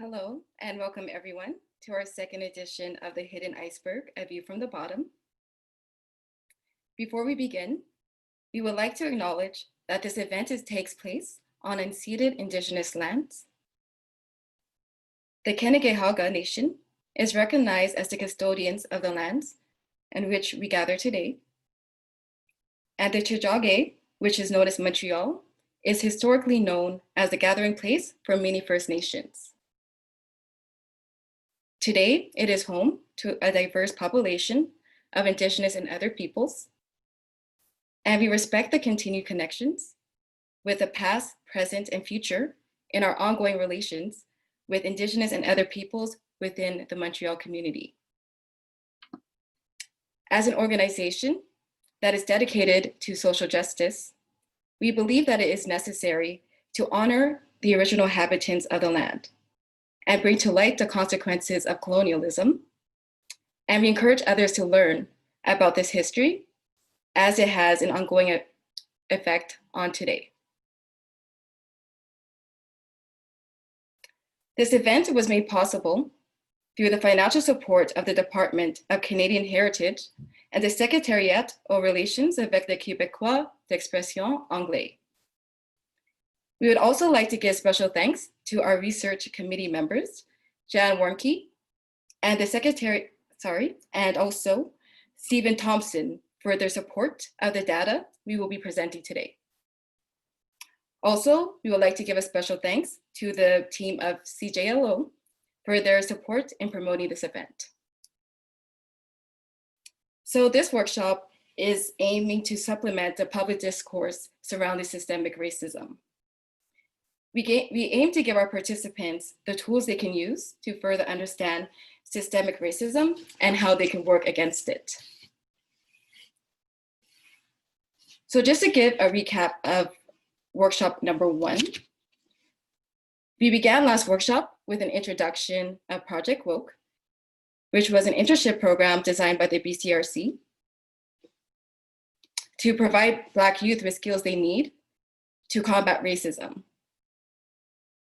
Hello, and welcome everyone to our second edition of the Hidden Iceberg, A View from the Bottom. Before we begin, we would like to acknowledge that this event takes place on unceded Indigenous lands. The Kanakahauga Nation is recognized as the custodians of the lands in which we gather today. And the Tiohtià:ke, which is known as Montreal, is historically known as the gathering place for many First Nations. Today, it is home to a diverse population of Indigenous and other peoples, and we respect the continued connections with the past, present, and future in our ongoing relations with Indigenous and other peoples within the Montreal community. As an organization that is dedicated to social justice, we believe that it is necessary to honor the original inhabitants of the land and bring to light the consequences of colonialism. And we encourage others to learn about this history as it has an ongoing effect on today. This event was made possible through the financial support of the Department of Canadian Heritage and the Secrétariat aux relations avec les Québécois d'expression anglaise. We would also like to give special thanks to our research committee members, Jan Warnke, and the secretary, and also Stephen Thompson for their support of the data we will be presenting today. Also, we would like to give a special thanks to the team of CJLO for their support in promoting this event. So this workshop is aiming to supplement the public discourse surrounding systemic racism. We aim to give our participants the tools they can use to further understand systemic racism and how they can work against it. So just to give a recap of workshop number 1, we began last workshop with an introduction of Project Woke, which was an internship program designed by the BCRC to provide Black youth with skills they need to combat racism.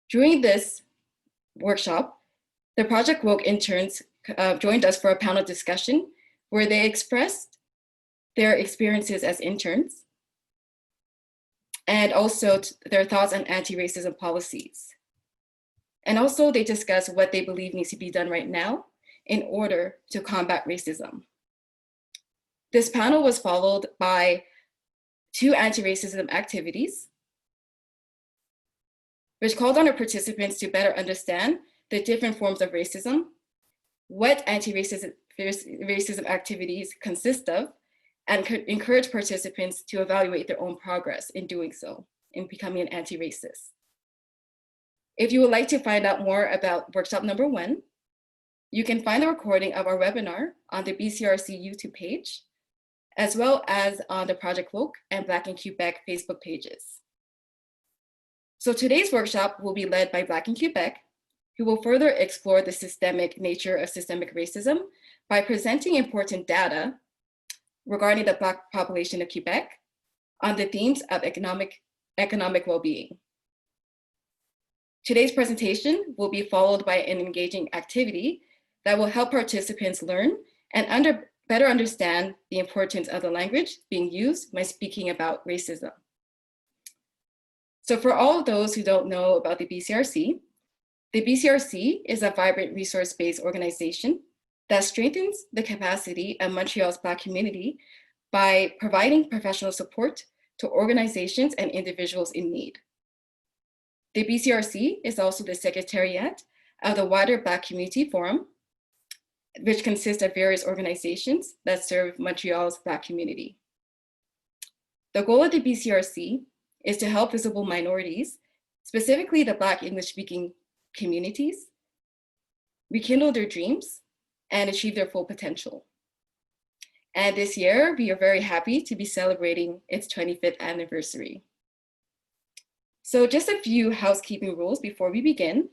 During this workshop, the Project Woke interns joined us for a panel discussion where they expressed their experiences as interns and also their thoughts on anti-racism policies. And also they discussed what they believe needs to be done right now in order to combat racism. This panel was followed by 2 anti-racism activities, which called on our participants to better understand the different forms of racism, what anti-racism activities consist of, and encourage participants to evaluate their own progress in doing so, in becoming an anti-racist. If you would like to find out more about workshop number 1, you can find the recording of our webinar on the BCRC YouTube page, as well as on the Project Woke and Black in Quebec Facebook pages. So today's workshop will be led by Black in Quebec, who will further explore the systemic nature of systemic racism by presenting important data regarding the Black population of Quebec on the themes of economic well-being. Today's presentation will be followed by an engaging activity that will help participants learn and better understand the importance of the language being used when speaking about racism. So for all of those who don't know about the BCRC is a vibrant resource-based organization that strengthens the capacity of Montreal's Black community by providing professional support to organizations and individuals in need. The BCRC is also the Secrétariat of the wider Black Community Forum, which consists of various organizations that serve Montreal's Black community. The goal of the BCRC is to help visible minorities, specifically the Black English-speaking communities, rekindle their dreams and achieve their full potential. And this year, we are very happy to be celebrating its 25th anniversary. So just a few housekeeping rules before we begin.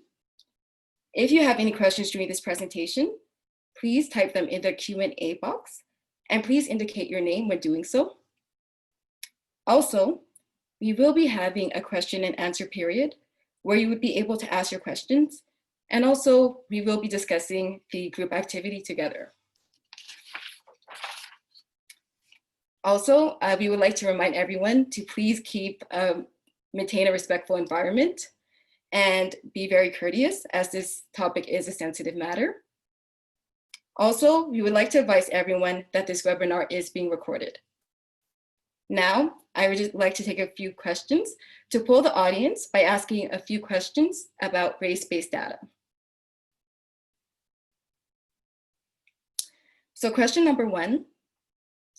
If you have any questions during this presentation, please type them in the Q&A box, and please indicate your name when doing so. Also, we will be having a question and answer period where you would be able to ask your questions And also, we will be discussing the group activity together. Also, we would like to remind everyone to please maintain a respectful environment and be very courteous, as this topic is a sensitive matter. Also, we would like to advise everyone that this webinar is being recorded. Now, I would just like to take a few questions to poll the audience by asking a few questions about race-based data. So question number 1,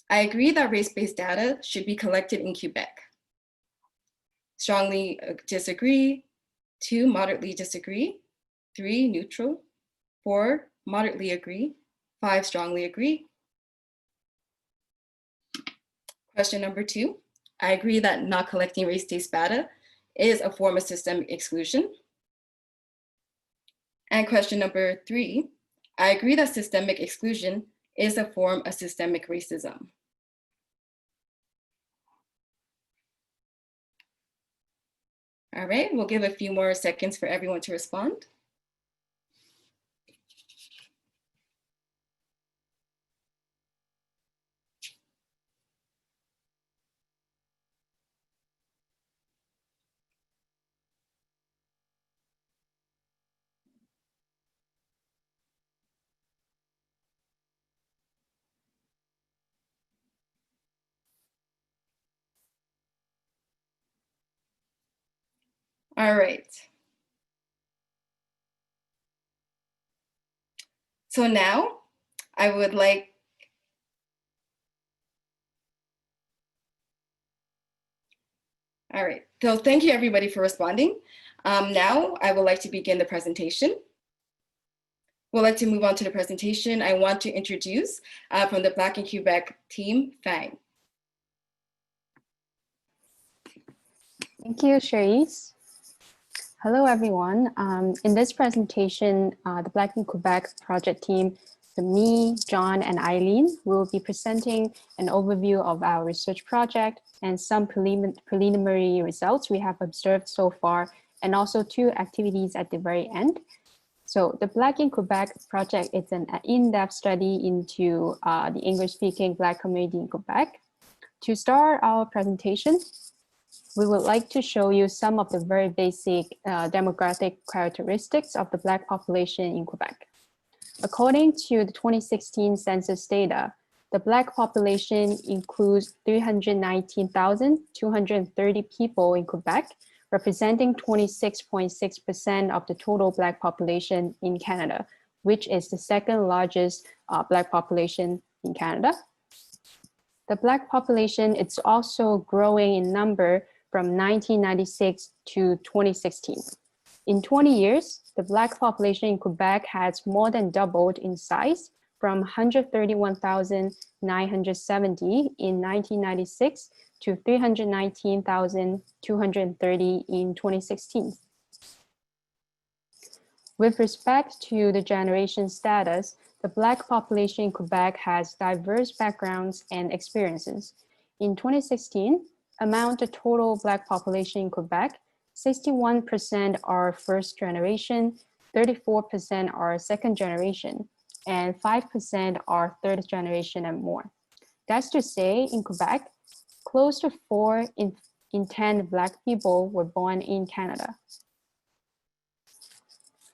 I agree that race-based data should be collected in Quebec. Strongly disagree. 2, moderately disagree. 3, neutral. 4, moderately agree. 5, strongly agree. Question number 2, I agree that not collecting race-based data is a form of systemic exclusion. And question number 3, I agree that systemic exclusion is a form of systemic racism. All right, we'll give a few more seconds for everyone to respond. All right. So now I would like, all right. So thank you everybody for responding. Now I would like to begin the presentation. We'd like to move on to the presentation. I want to introduce from the Black in Quebec team, Fang. Thank you, Cherise. Hello, everyone. In this presentation, the Black in Quebec project team, me, John, and Eileen will be presenting an overview of our research project and some preliminary results we have observed so far, and also 2 activities at the very end. So the Black in Quebec project is an in-depth study into the English-speaking Black community in Quebec. To start our presentation, we would like to show you some of the very basic demographic characteristics of the Black population in Quebec. According to the 2016 census data, the Black population includes 319,230 people in Quebec, representing 26.6% of the total Black population in Canada, which is the 2nd largest Black population in Canada. The Black population is also growing in number from 1996 to 2016. In 20 years, the Black population in Quebec has more than doubled in size from 131,970 in 1996 to 319,230 in 2016. With respect to the generation status, the Black population in Quebec has diverse backgrounds and experiences. In 2016, among the total Black population in Quebec, 61% are first generation, 34% are second generation, and 5% are third generation and more. That's to say, in Quebec, close to 4 in 10 Black people were born in Canada.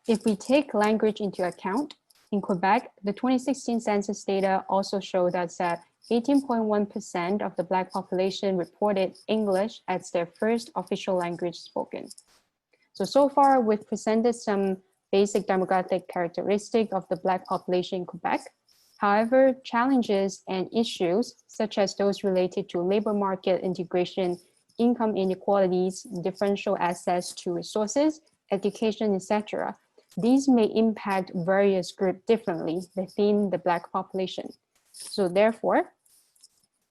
If we take language into account, in Quebec, the 2016 census data also showed us that 18.1% of the Black population reported English as their first official language spoken. So far, we've presented some basic demographic characteristics of the Black population in Quebec. However, challenges and issues, such as those related to labor market integration, income inequalities, differential access to resources, education, etc., these may impact various groups differently within the Black population. So therefore,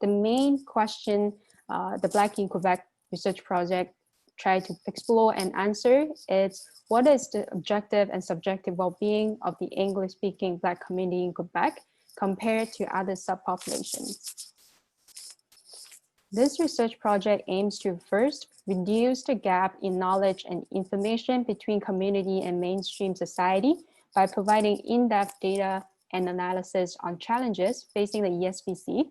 the main question the Black in Quebec research project tried to explore and answer is, what is the objective and subjective well-being of the English-speaking Black community in Quebec compared to other subpopulations? This research project aims to first reduce the gap in knowledge and information between community and mainstream society by providing in-depth data and analysis on challenges facing the ESBC.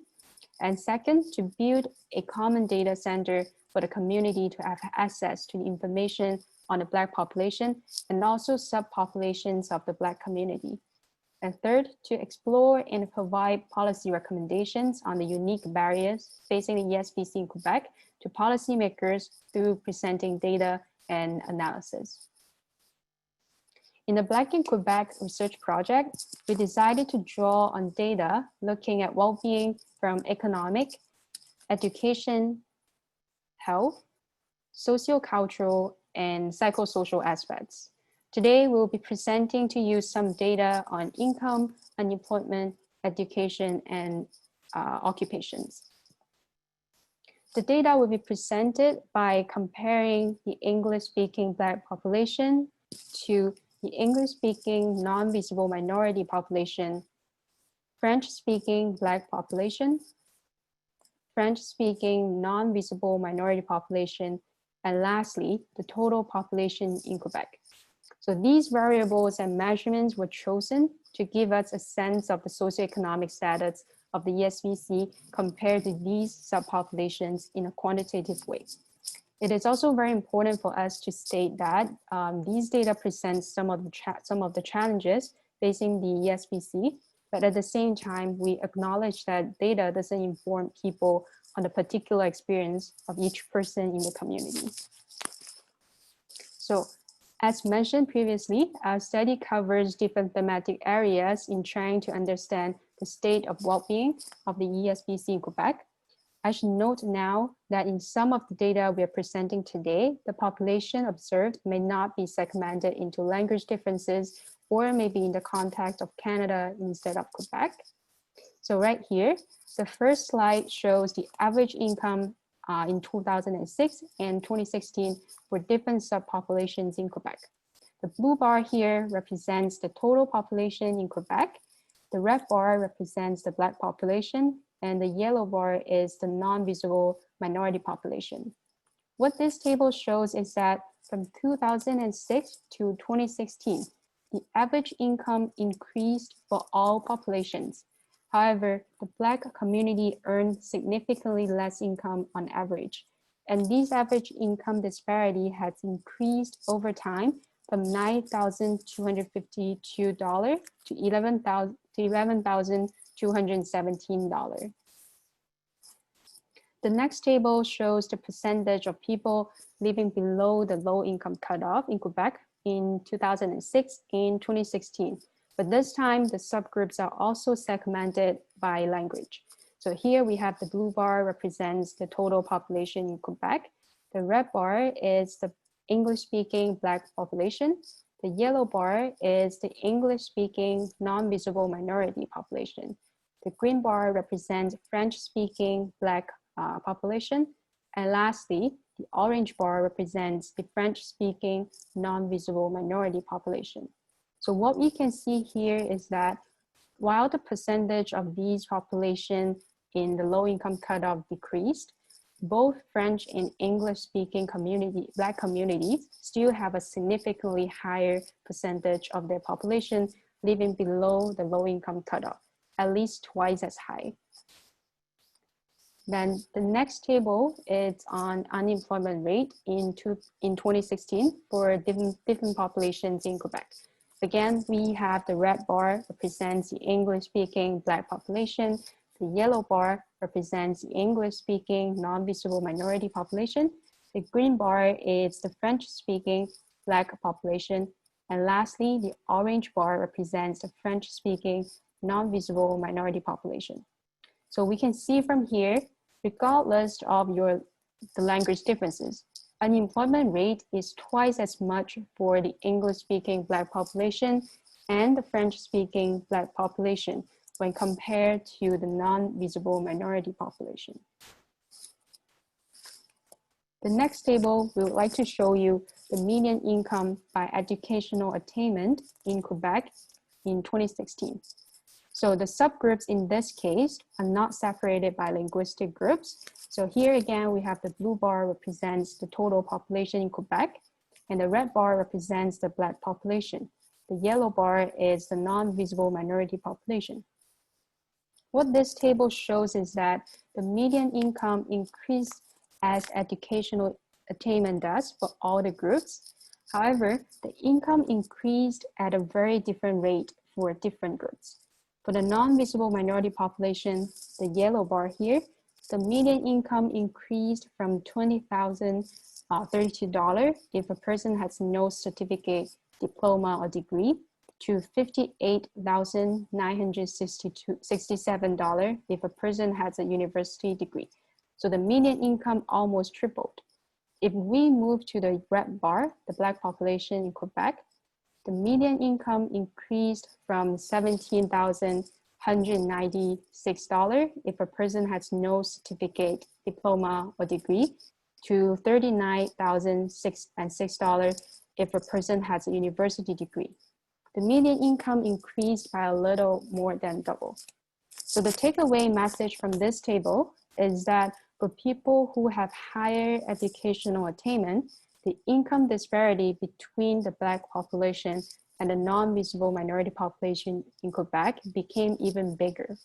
And second, to build a common data center for the community to have access to the information on the Black population and also subpopulations of the Black community. And third, to explore and provide policy recommendations on the unique barriers facing the ESBC in Quebec to policymakers through presenting data and analysis. In the Black in Quebec research project, we decided to draw on data looking at well-being from economic, education, health, sociocultural, and psychosocial aspects. Today, we'll be presenting to you some data on income, unemployment, education, and occupations. The data will be presented by comparing the English-speaking Black population to the English-speaking non-visible minority population, French-speaking Black population, French-speaking non-visible minority population, and lastly, the total population in Quebec. So these variables and measurements were chosen to give us a sense of the socioeconomic status of the ESBC compared to these subpopulations in a quantitative way. It is also very important for us to state that these data present some of the challenges facing the ESBC, but at the same time, we acknowledge that data doesn't inform people on the particular experience of each person in the community. So, as mentioned previously, our study covers different thematic areas in trying to understand the state of well-being of the ESBC in Quebec. I should note now that in some of the data we are presenting today, the population observed may not be segmented into language differences or maybe in the context of Canada instead of Quebec. So right here, the first slide shows the average income in 2006 and 2016 for different subpopulations in Quebec. The blue bar here represents the total population in Quebec. The red bar represents the Black population, and the yellow bar is the non-visible minority population. What this table shows is that from 2006 to 2016, the average income increased for all populations. However, the Black community earned significantly less income on average, and this average income disparity has increased over time from $9,252 to $11,217. The next table shows the percentage of people living below the low income cutoff in Quebec in 2006 and 2016. But this time, the subgroups are also segmented by language. So here we have the blue bar represents the total population in Quebec. The red bar is the English-speaking Black population. The yellow bar is the English-speaking non-visible minority population. The green bar represents French-speaking Black population. And lastly, the orange bar represents the French-speaking non-visible minority population. So what we can see here is that while the percentage of these population in the low income cutoff decreased, both French and English-speaking Black communities still have a significantly higher percentage of their population living below the low income cutoff, at least twice as high. Then the next table is on unemployment rate in 2016 for different populations in Quebec. Again, we have the red bar represents the English-speaking Black population. The yellow bar represents the English-speaking non-visible minority population. The green bar is the French-speaking Black population. And lastly, the orange bar represents the French-speaking non-visible minority population. So we can see from here, regardless of the language differences, unemployment rate is twice as much for the English-speaking Black population and the French-speaking Black population when compared to the non-visible minority population. The next table, we would like to show you the median income by educational attainment in Quebec in 2016. So the subgroups in this case are not separated by linguistic groups, So here again, we have the blue bar represents the total population in Quebec, and the red bar represents the Black population. The yellow bar is the non-visible minority population. What this table shows is that the median income increased as educational attainment does for all the groups. However, the income increased at a very different rate for different groups. For the non-visible minority population, the yellow bar here, the median income increased from $20,032 if a person has no certificate, diploma, or degree to $58,967 if a person has a university degree. So the median income almost tripled. If we move to the red bar, the Black population in Quebec, the median income increased from $17,196 if a person has no certificate, diploma, or degree to $39,006 if a person has a university degree. The median income increased by a little more than double. So the takeaway message from this table is that for people who have higher educational attainment, the income disparity between the Black population and the non-visible minority population in Quebec became even bigger.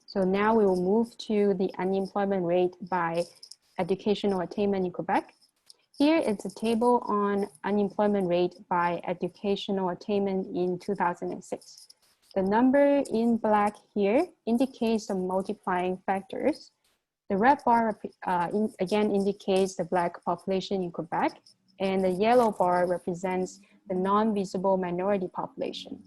So now we will move to the unemployment rate by educational attainment in Quebec. Here is a table on unemployment rate by educational attainment in 2006. The number in black here indicates the multiplying factors. The red bar again indicates the Black population in Quebec, and the yellow bar represents the non-visible minority population.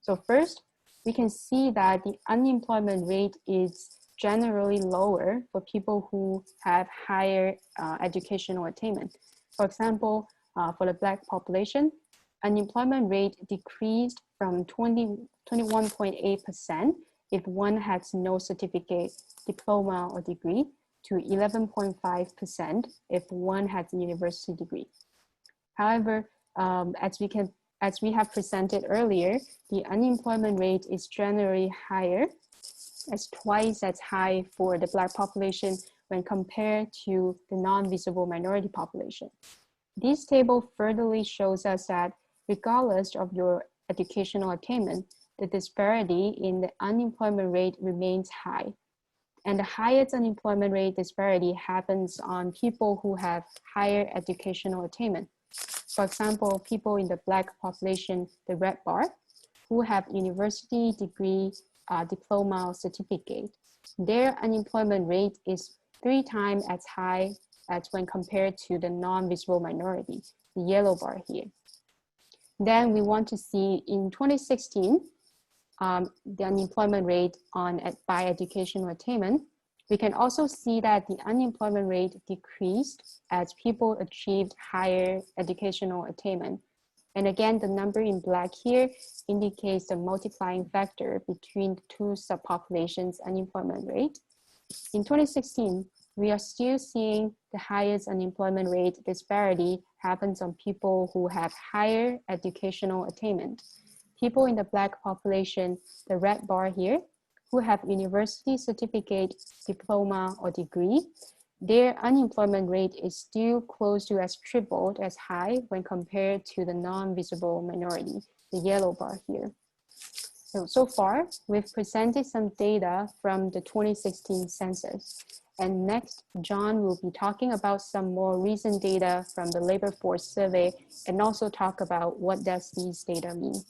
So first, we can see that the unemployment rate is generally lower for people who have higher educational attainment. For example, for the Black population, unemployment rate decreased from 21.8% if one has no certificate, diploma, or degree to 11.5% if one has a university degree. However, as we have presented earlier, the unemployment rate is generally higher, as twice as high for the Black population when compared to the non-visible minority population. This table furtherly shows us that regardless of your educational attainment, the disparity in the unemployment rate remains high. And the highest unemployment rate disparity happens on people who have higher educational attainment. For example, people in the Black population, the red bar, who have university degree, diploma, or certificate, their unemployment rate is 3 times as high as when compared to the non-visible minority, the yellow bar here. Then we want to see in 2016, the unemployment rate by educational attainment. We can also see that the unemployment rate decreased as people achieved higher educational attainment. And again, the number in black here indicates the multiplying factor between the two subpopulations' unemployment rate. In 2016, we are still seeing the highest unemployment rate disparity happens on people who have higher educational attainment. People in the Black population, the red bar here, who have university certificate, diploma, or degree, their unemployment rate is still close to as tripled as high when compared to the non-visible minority, the yellow bar here. So far, we've presented some data from the 2016 census. And next, John will be talking about some more recent data from the labor force survey and also talk about what does these data mean.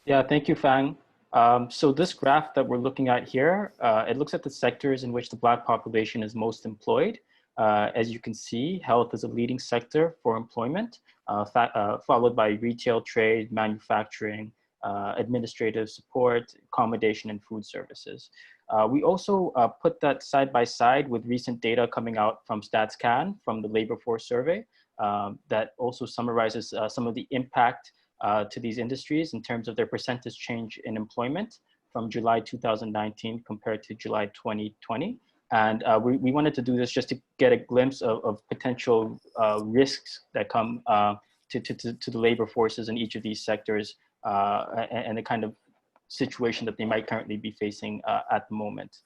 Yeah, thank you, Fang. So this graph that we're looking at here, it looks at the sectors in which the Black population is most employed. As you can see, health is a leading sector for employment, followed by retail, trade, manufacturing, administrative support, accommodation, and food services. We also put that side by side with recent data coming out from StatsCan from the labor force survey that also summarizes some of the impact to these industries in terms of their percentage change in employment from July 2019 compared to July 2020. And we wanted to do this just to get a glimpse of potential risks that come to the labor forces in each of these sectors and the kind of situation that they might currently be facing at the moment.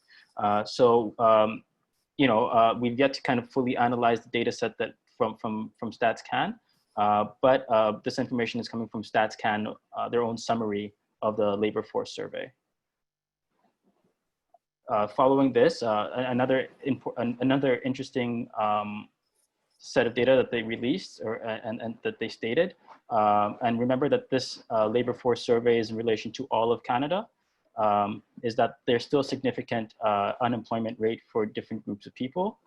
We've yet to kind of fully analyze the data set that from StatsCan, but this information is coming from StatsCan, their own summary of the labor force survey. Following this, another interesting set of data that they released and that they stated, and remember that this labor force survey is in relation to all of Canada, is that there's still significant unemployment rate for different groups of people,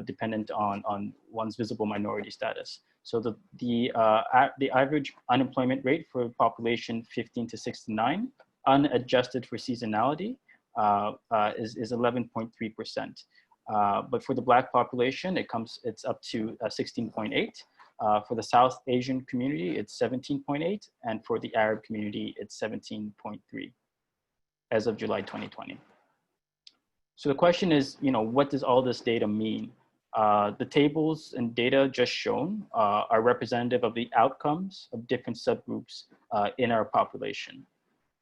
dependent on one's visible minority status. So the average unemployment rate for population 15 to 69, unadjusted for seasonality, is 11.3%. But for the Black population, it's up to 16.8. For the South Asian community, it's 17.8, and for the Arab community, it's 17.3 as of July 2020. So the question is, what does all this data mean? The tables and data just shown are representative of the outcomes of different subgroups in our population.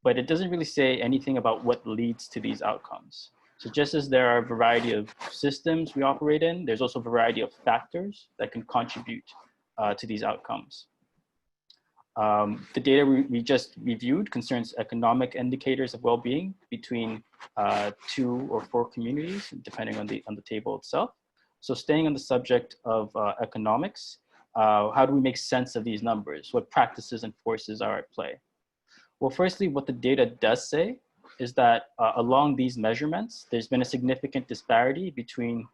But it doesn't really say anything about what leads to these outcomes. So just as there are a variety of systems we operate in, there's also a variety of factors that can contribute to these outcomes. The data we just reviewed concerns economic indicators of well-being between 2 or 4 communities, depending on the table itself. So staying on the subject of economics, how do we make sense of these numbers? What practices and forces are at play? Well, firstly, what the data does say is that along these measurements, there's been a significant disparity between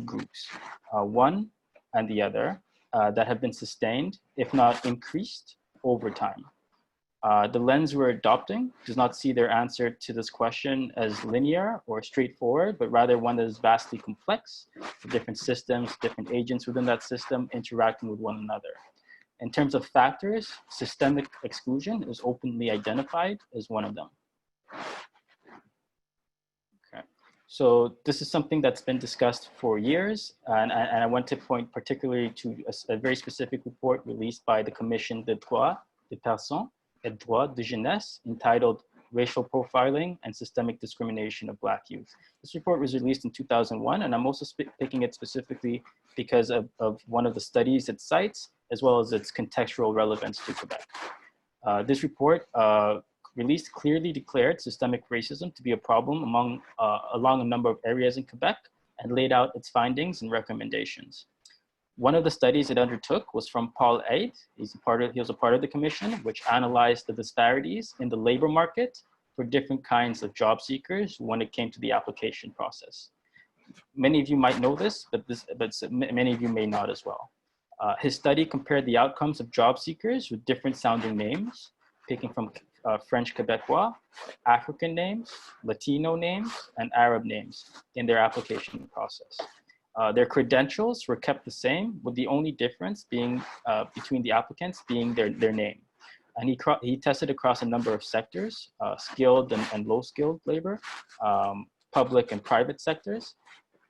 groups, one and the other, that have been sustained, if not increased, over time. The lens we're adopting does not see their answer to this question as linear or straightforward, but rather one that is vastly complex, with different systems, different agents within that system interacting with one another. In terms of factors, systemic exclusion is openly identified as one of them. Okay. So this is something that's been discussed for years, and I want to point particularly to a very specific report released by the Commission des droits des personnes et droits de jeunesse, entitled Racial Profiling and Systemic Discrimination of Black Youth. This report was released in 2001, and I'm also picking it specifically because of one of the studies it cites, as well as its contextual relevance to Quebec. This report released clearly declared systemic racism to be a problem along a number of areas in Quebec, and laid out its findings and recommendations. One of the studies it undertook was from Paul Aide. He was a part of the commission, which analyzed the disparities in the labor market for different kinds of job seekers when it came to the application process. Many of you might know this, but many of you may not as well. His study compared the outcomes of job seekers with different sounding names, picking from French Quebecois, African names, Latino names, and Arab names in their application process. Their credentials were kept the same, with the only difference being between the applicants being their name. And he tested across a number of sectors, skilled and low skilled labor, public and private sectors.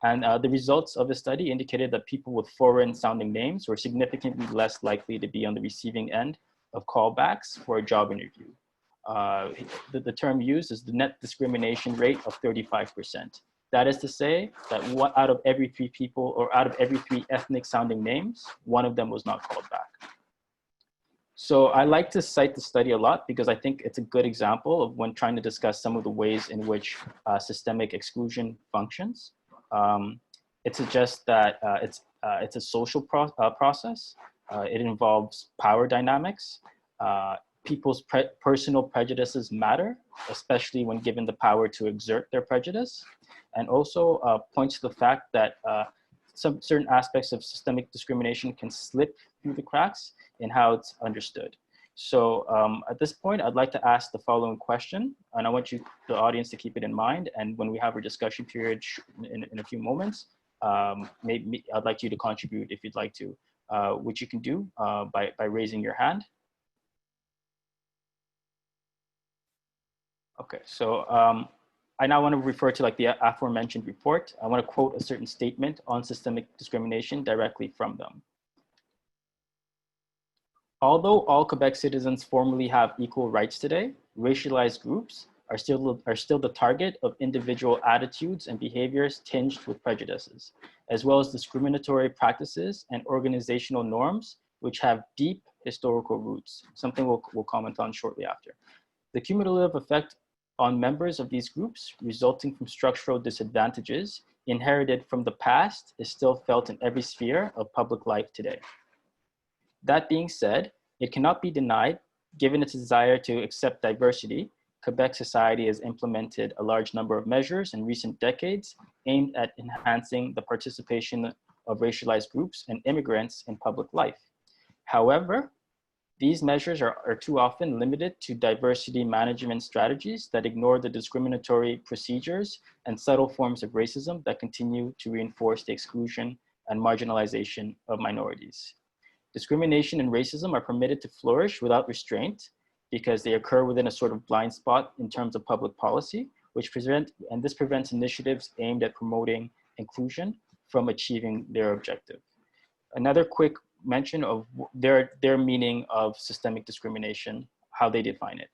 And the results of the study indicated that people with foreign sounding names were significantly less likely to be on the receiving end of callbacks for a job interview. The term used is the net discrimination rate of 35%. That is to say that out of every 3 people, or out of every 3 ethnic sounding names, one of them was not called back. So I like to cite the study a lot because I think it's a good example of when trying to discuss some of the ways in which systemic exclusion functions. It suggests that it's a social process. It involves power dynamics. People's personal prejudices matter, especially when given the power to exert their prejudice, and also points to the fact that some certain aspects of systemic discrimination can slip through the cracks in how it's understood. So at this point, I'd like to ask the following question, and I want the audience, to keep it in mind. And when we have our discussion period in a few moments, maybe I'd like you to contribute if you'd like to, which you can do by raising your hand. Okay, so I now want to refer to the aforementioned report. I want to quote a certain statement on systemic discrimination directly from them. Although all Quebec citizens formally have equal rights today, racialized groups are still the target of individual attitudes and behaviors tinged with prejudices, as well as discriminatory practices and organizational norms which have deep historical roots, something we'll comment on shortly after. The cumulative effect on members of these groups resulting from structural disadvantages inherited from the past is still felt in every sphere of public life today. That being said, it cannot be denied, given its desire to accept diversity, Quebec society has implemented a large number of measures in recent decades aimed at enhancing the participation of racialized groups and immigrants in public life. However, these measures are too often limited to diversity management strategies that ignore the discriminatory procedures and subtle forms of racism that continue to reinforce the exclusion and marginalization of minorities. Discrimination and racism are permitted to flourish without restraint because they occur within a sort of blind spot in terms of public policy, this prevents initiatives aimed at promoting inclusion from achieving their objective. Another quick mention of their meaning of systemic discrimination, how they define it.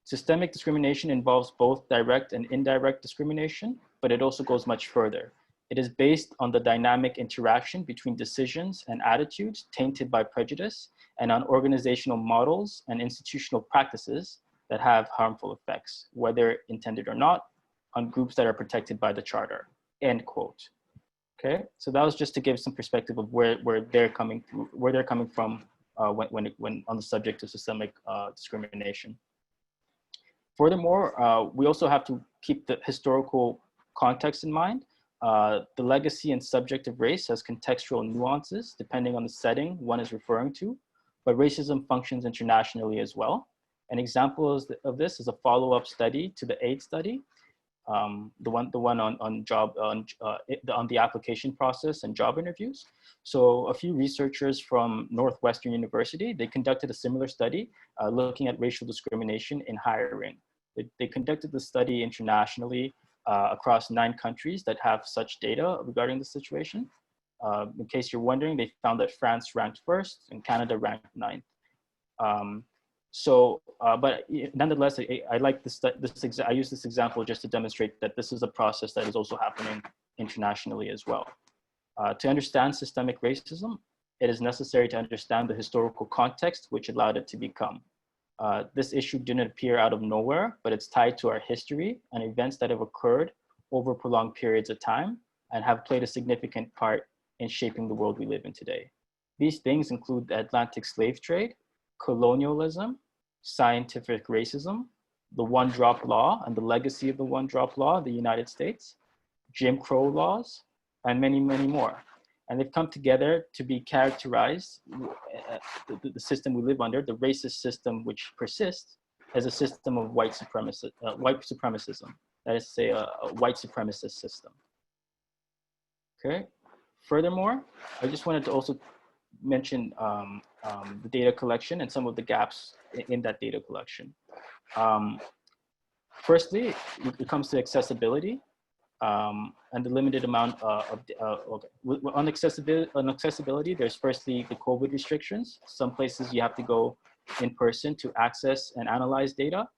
Systemic discrimination involves both direct and indirect discrimination, but it also goes much further. It is based on the dynamic interaction between decisions and attitudes tainted by prejudice and on organizational models and institutional practices that have harmful effects, whether intended or not, on groups that are protected by the Charter, end quote. Okay, so that was just to give some perspective of where they're coming from when on the subject of systemic discrimination. Furthermore, we also have to keep the historical context in mind. The legacy and subject of race has contextual nuances depending on the setting one is referring to, but racism functions internationally as well. An example of this is a follow-up study to the AIDS study, the one on the application process and job interviews. So a few researchers from Northwestern University, they conducted a similar study looking at racial discrimination in hiring. They conducted the study internationally across 9 countries that have such data regarding the situation. In case you're wondering, they found that France ranked 1st and Canada ranked 9th. But nonetheless, I like I use this example just to demonstrate that this is a process that is also happening internationally as well. To understand systemic racism, it is necessary to understand the historical context which allowed it to become. This issue didn't appear out of nowhere, but it's tied to our history and events that have occurred over prolonged periods of time and have played a significant part in shaping the world we live in today. These things include the Atlantic slave trade, colonialism, scientific racism, the one-drop law and the legacy of the one-drop law in the United States, Jim Crow laws, and many, many more. And they've come together to be characterized, the system we live under, the racist system which persists, as a system of white supremacism. That is to say, a white supremacist system. Okay. Furthermore, I just wanted to also mention the data collection and some of the gaps in that data collection. Firstly, it comes to accessibility. And the limited amount on accessibility, there's firstly the COVID restrictions. Some places you have to go in person to access and analyze data.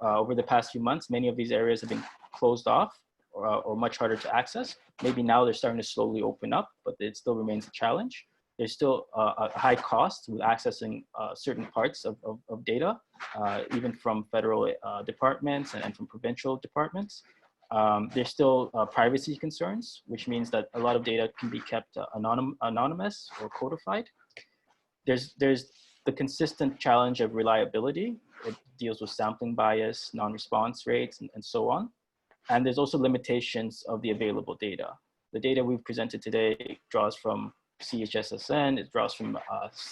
Over the past few months, many of these areas have been closed off or much harder to access. Maybe now they're starting to slowly open up, but it still remains a challenge. There's still a high cost with accessing certain parts of data, even from federal departments and from provincial departments. There's still privacy concerns, which means that a lot of data can be kept anonymous or codified. There's the consistent challenge of reliability. It deals with sampling bias, non-response rates, and so on. And there's also limitations of the available data. The data we've presented today draws from CHSSN, it draws from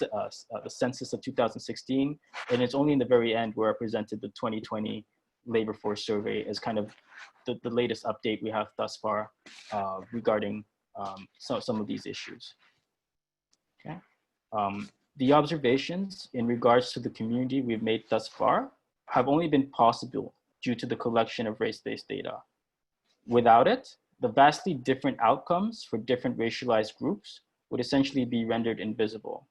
the census of 2016, and it's only in the very end where I presented the 2020 labor force survey as kind of the latest update we have thus far regarding some of these issues. Okay. The observations in regards to the community we've made thus far have only been possible due to the collection of race-based data. Without it, the vastly different outcomes for different racialized groups would essentially be rendered invisible.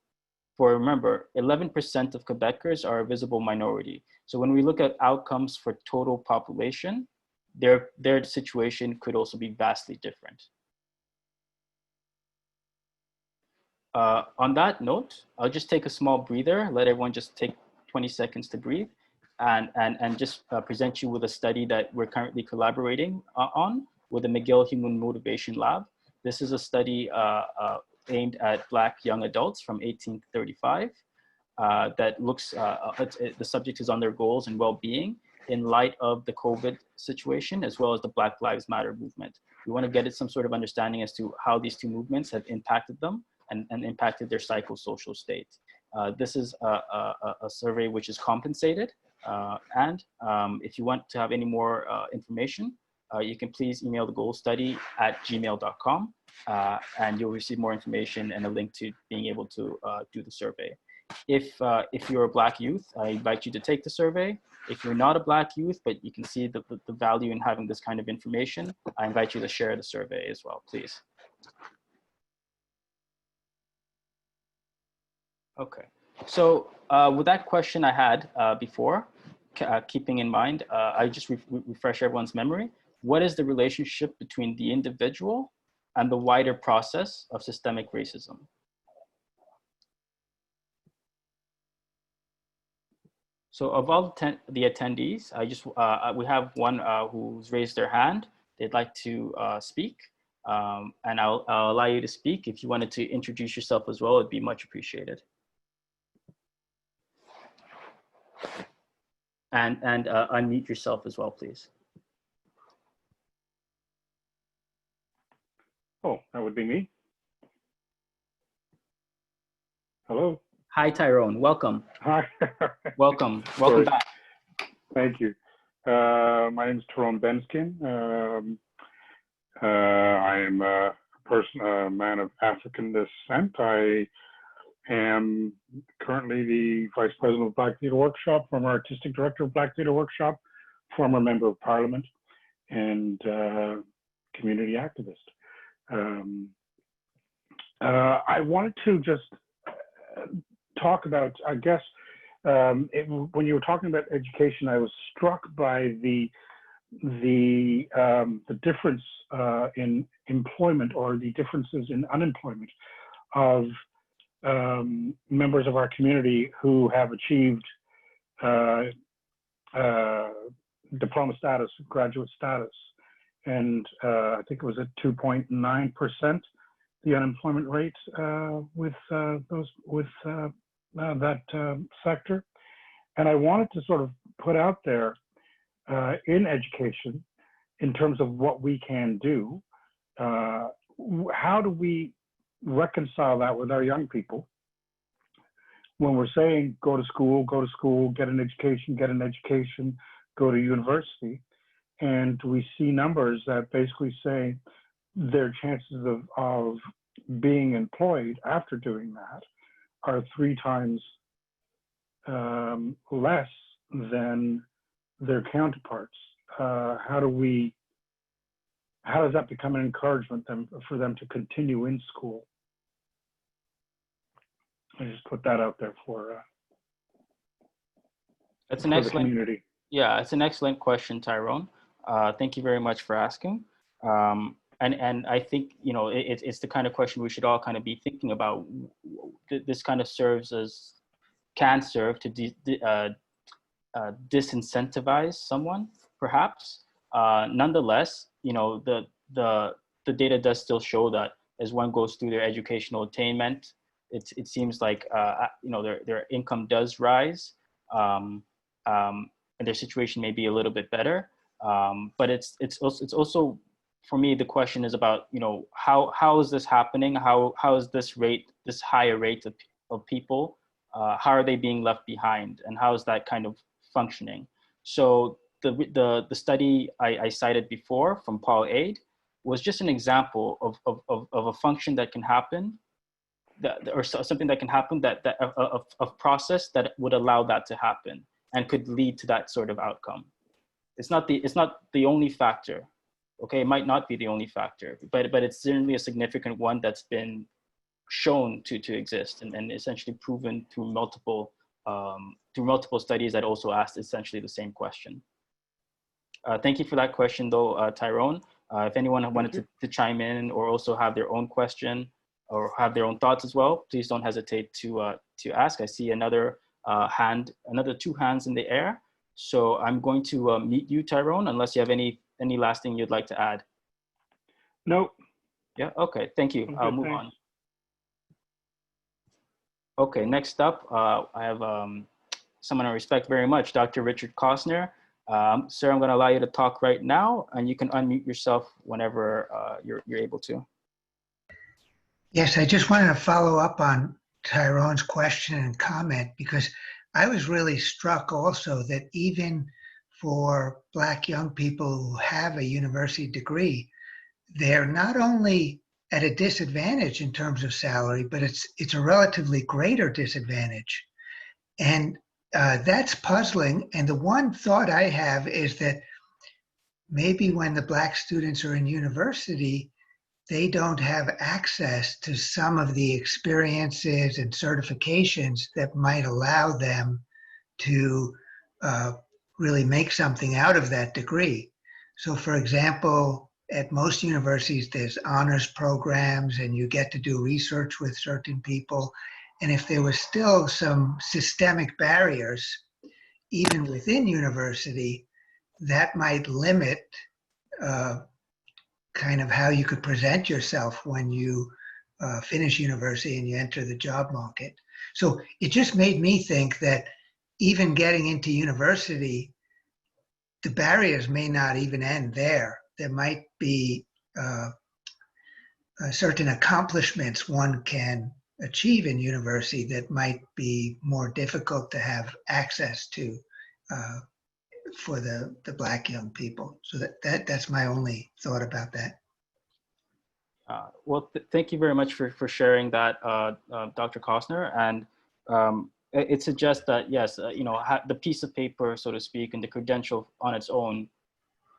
for, remember, 11% of Quebecers are a visible minority. So when we look at outcomes for total population, their situation could also be vastly different. On that note, I'll just take a small breather, let everyone just take 20 seconds to breathe, and just present you with a study that we're currently collaborating on with the McGill Human Motivation Lab. This is a study aimed at Black young adults from 18 to 35 that looks, the subject is on their goals and well-being in light of the COVID situation, as well as the Black Lives Matter movement. We want to get at some sort of understanding as to how these two movements have impacted them and impacted their psychosocial state. This is a survey which is compensated. And if you want to have any more information, you can please email the goal study at gmail.com and you'll receive more information and a link to being able to do the survey. If you're a Black youth, I invite you to take the survey. If you're not a Black youth, but you can see the value in having this kind of information, I invite you to share the survey as well, please. Okay, so with that question I had before, keeping in mind, I just refresh everyone's memory. What is the relationship between the individual and the wider process of systemic racism? So of all the attendees, we have one who's raised their hand. They'd like to speak, and I'll allow you to speak. If you wanted to introduce yourself as well, it'd be much appreciated. And unmute yourself as well, please. Oh, that would be me. Hello. Hi, Tyrone. Welcome. Hi. Welcome Sorry. back. Thank you. My name is Tyrone Benskin. I am a man of African descent. I am currently the Vice President of Black Theatre Workshop, former Artistic Director of Black Theatre Workshop, former Member of Parliament, and community activist. I wanted to just talk about, I guess, when you were talking about education, I was struck by the difference in employment, or the differences in unemployment of members of our community who have achieved diploma status, graduate status, and I think it was at 2.9%, the unemployment rate with that sector. And I wanted to sort of put out there in education, in terms of what we can do, how do we reconcile that with our young people when we're saying go to school, get an education, go to university, and we see numbers that basically say their chances of being employed after doing that are 3 times less than their counterparts. How does that become an encouragement for them to continue in school? I just put that out there for that's an excellent community. Yeah, it's an excellent question, Tyrone. Thank you very much for asking. And I think, you know, it's the kind of question we should all kind of be thinking about. This kind of can serve to disincentivize someone, perhaps. Nonetheless, you know, the data does still show that as one goes through their educational attainment, it seems like you know, their income does rise, and their situation may be a little bit better. But it's also, for me, the question is about, you know, how is this happening? How is this higher rate of people, how are they being left behind, and how is that kind of functioning? So the study I cited before from Paul Aid was just an example of a function that can happen, or something that can happen of process that would allow that to happen and could lead to that sort of outcome. It's not the only factor. Okay, it might not be the only factor, but it's certainly a significant one that's been shown to exist and essentially proven through multiple studies that also asked essentially the same question. Thank you for that question though, Tyrone. If anyone wanted to chime in or also have their own question or have their own thoughts as well, please don't hesitate to ask. I see another two hands in the air. So I'm going to mute you, Tyrone, unless you have any last thing you'd like to add. Nope. Yeah, okay, thank you. I'll move on. Okay, next up, I have someone I respect very much, Dr. Richard Costner. Sir, I'm gonna allow you to talk right now, and you can unmute yourself whenever you're able to. Yes, I just wanted to follow up on Tyrone's question and comment, because I was really struck also that even for Black young people who have a university degree, they're not only at a disadvantage in terms of salary, but it's a relatively greater disadvantage. And that's puzzling. And the one thought I have is that maybe when the Black students are in university, they don't have access to some of the experiences and certifications that might allow them to really make something out of that degree. So for example, at most universities, there's honors programs and you get to do research with certain people. And if there was still some systemic barriers, even within university, that might limit kind of how you could present yourself when you finish university and you enter the job market. So it just made me think that even getting into university, the barriers may not even end there. There might be certain accomplishments one can achieve in university that might be more difficult to have access to for the Black young people. So that's my only thought about that. Well, thank you very much for sharing that, Dr. Costner. And it suggests that, yes, the piece of paper, so to speak, and the credential on its own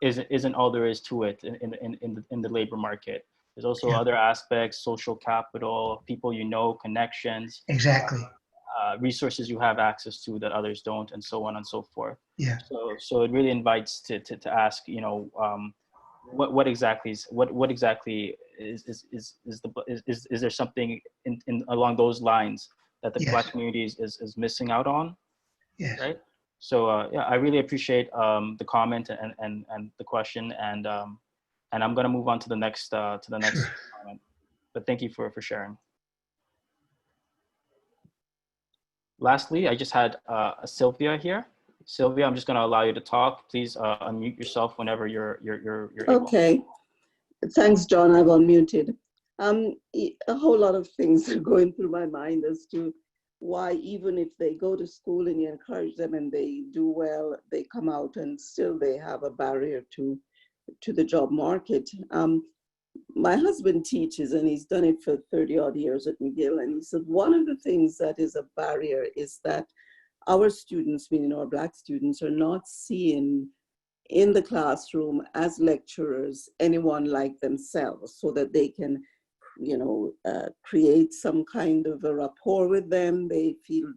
isn't all there is to it in the labor market. There's also other aspects, social capital, people you know, connections. Exactly. Resources you have access to that others don't, and so on and so forth. Yeah. So it really invites to ask, what exactly is there something in along those lines that the Black community is missing out on? Yes. Right. So yeah, I really appreciate the comment and the question, and I'm going to move on to the next comment. But thank you for sharing. Lastly, I just had Sylvia here. Sylvia, I'm just going to allow you to talk. Please unmute yourself whenever you're able. Okay. Thanks, John. I've unmuted. A whole lot of things are going through my mind as to why, even if they go to school and you encourage them and they do well, they come out and still they have a barrier to the job market. My husband teaches, and he's done it for 30 odd years at McGill, and he said one of the things that is a barrier is that our students, meaning our Black students, are not seeing in the classroom as lecturers anyone like themselves, so that they can create some kind of a rapport with them. They feel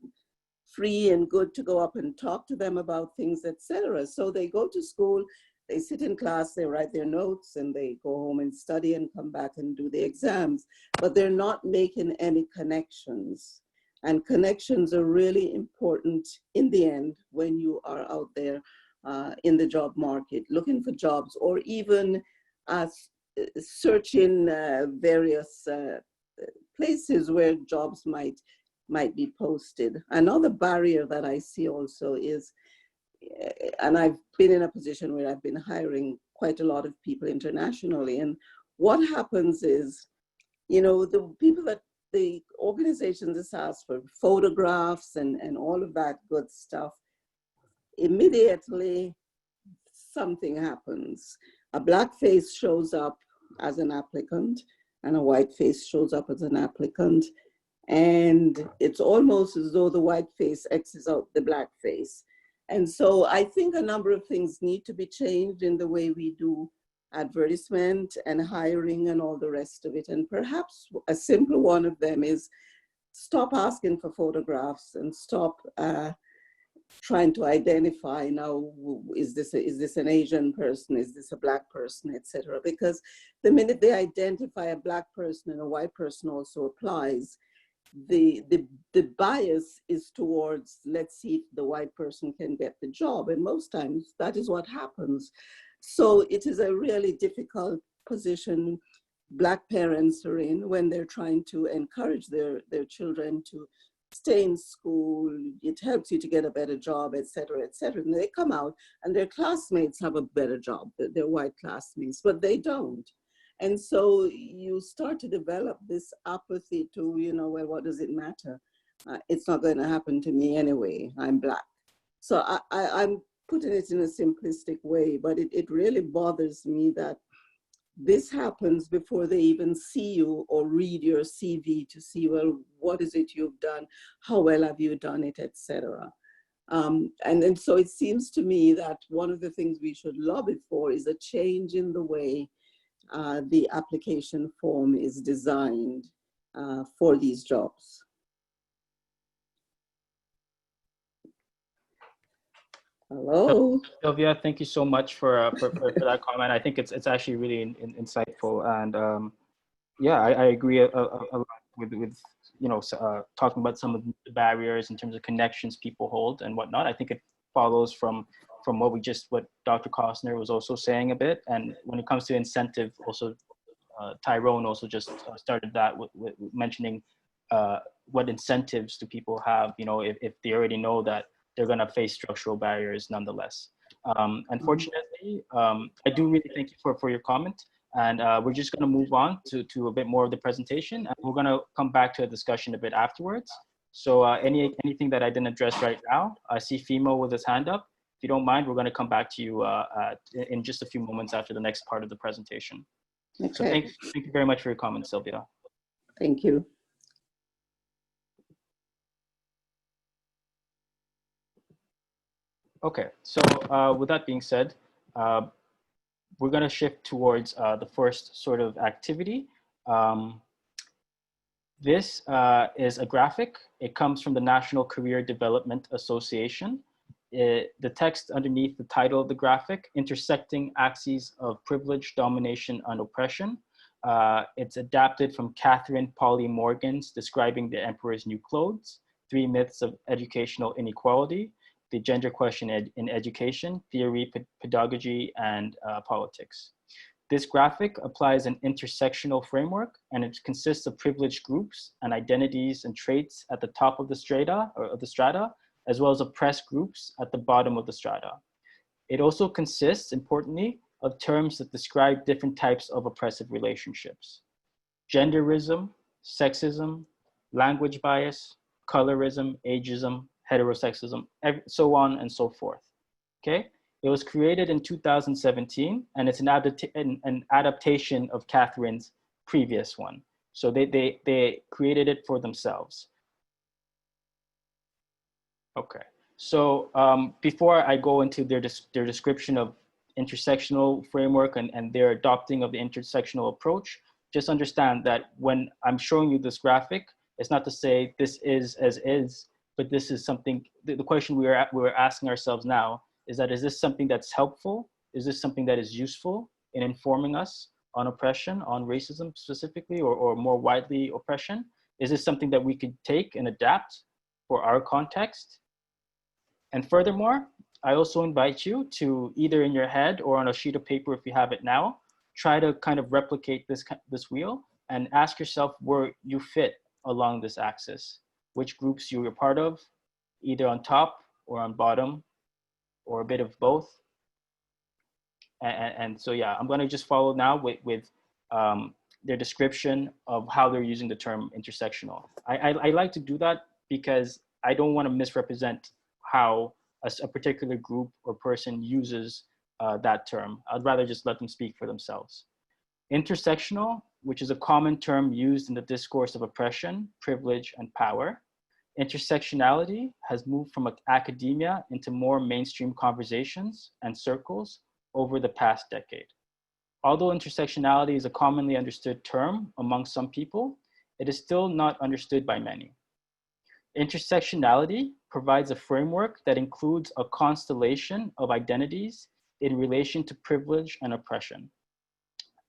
free and good to go up and talk to them about things, etc. So they go to school, they sit in class, they write their notes, and they go home and study and come back and do the exams. But they're not making any connections. And connections are really important in the end when you are out there in the job market, looking for jobs, or even searching various places where jobs might be posted. Another barrier that I see also is, and I've been in a position where I've been hiring quite a lot of people internationally, and what happens is, the people that the organizations just ask for photographs and all of that good stuff, immediately something happens. A Black face shows up as an applicant and a white face shows up as an applicant. And it's almost as though the white face X's out the Black face. And so I think a number of things need to be changed in the way we do advertisement and hiring and all the rest of it. And perhaps a simple one of them is stop asking for photographs and stop trying to identify now, is this an Asian person, is this a Black person, etc. Because the minute they identify a Black person and a white person also applies, the bias is towards, let's see if the white person can get the job. And most times that is what happens. So it is a really difficult position Black parents are in when they're trying to encourage their children to stay in school. It helps you to get a better job, et cetera, et cetera. And they come out and their classmates have a better job, their white classmates, but they don't. And so you start to develop this apathy to, you know, well, what does it matter? It's not going to happen to me anyway. I'm Black. So I'm putting it in a simplistic way, but it really bothers me that this happens before they even see you or read your CV to see, well, what is it you've done? How well have you done it, etc. And so it seems to me that one of the things we should lobby for is a change in the way the application form is designed for these jobs. Hello. Sylvia, thank you so much for that comment. I think it's actually really insightful, and yeah, I agree a lot with you know, talking about some of the barriers in terms of connections people hold and whatnot. I think it follows from what Dr. Costner was also saying a bit, and when it comes to incentive, also Tyrone also just started that with mentioning what incentives do people have, you know, if they already know that they're going to face structural barriers nonetheless. Unfortunately, I do really thank you for your comment. And we're just going to move on to a bit more of the presentation. And we're going to come back to a discussion a bit afterwards. So anything that I didn't address right now, I see Fimo with his hand up. If you don't mind, we're going to come back to you in just a few moments after the next part of the presentation. Okay. So thank you very much for your comment, Sylvia. Thank you. Okay, so with that being said, we're going to shift towards the first sort of activity. This is a graphic. It comes from the National Career Development Association. The text underneath the title of the graphic, Intersecting Axes of Privilege, Domination, and Oppression. It's adapted from Catherine Polly Morgan's Describing the Emperor's New Clothes, 3 Myths of Educational Inequality, The Gender Question in Education, Theory, Pedagogy, and Politics. This graphic applies an intersectional framework, and it consists of privileged groups and identities and traits at the top of the strata, as well as oppressed groups at the bottom of the strata. It also consists, importantly, of terms that describe different types of oppressive relationships: genderism, sexism, language bias, colorism, ageism, heterosexism, so on and so forth. Okay, it was created in 2017, and it's an adaptation of Catherine's previous one. So they created it for themselves. Okay, so before I go into their description of intersectional framework and their adopting of the intersectional approach, just understand that when I'm showing you this graphic, it's not to say this is as is, but this is something, the question we're asking ourselves now is that, is this something that's helpful? Is this something that is useful in informing us on oppression, on racism specifically, or more widely oppression? Is this something that we could take and adapt for our context? And furthermore, I also invite you to, either in your head or on a sheet of paper if you have it now, try to kind of replicate this wheel and ask yourself where you fit along this axis, which groups you're part of, either on top or on bottom, or a bit of both. And so, yeah, I'm gonna just follow now with their description of how they're using the term intersectional. I like to do that because I don't wanna misrepresent how a particular group or person uses that term. I'd rather just let them speak for themselves. Intersectional, which is a common term used in the discourse of oppression, privilege, and power. Intersectionality has moved from academia into more mainstream conversations and circles over the past decade. Although intersectionality is a commonly understood term among some people, it is still not understood by many. Intersectionality provides a framework that includes a constellation of identities in relation to privilege and oppression.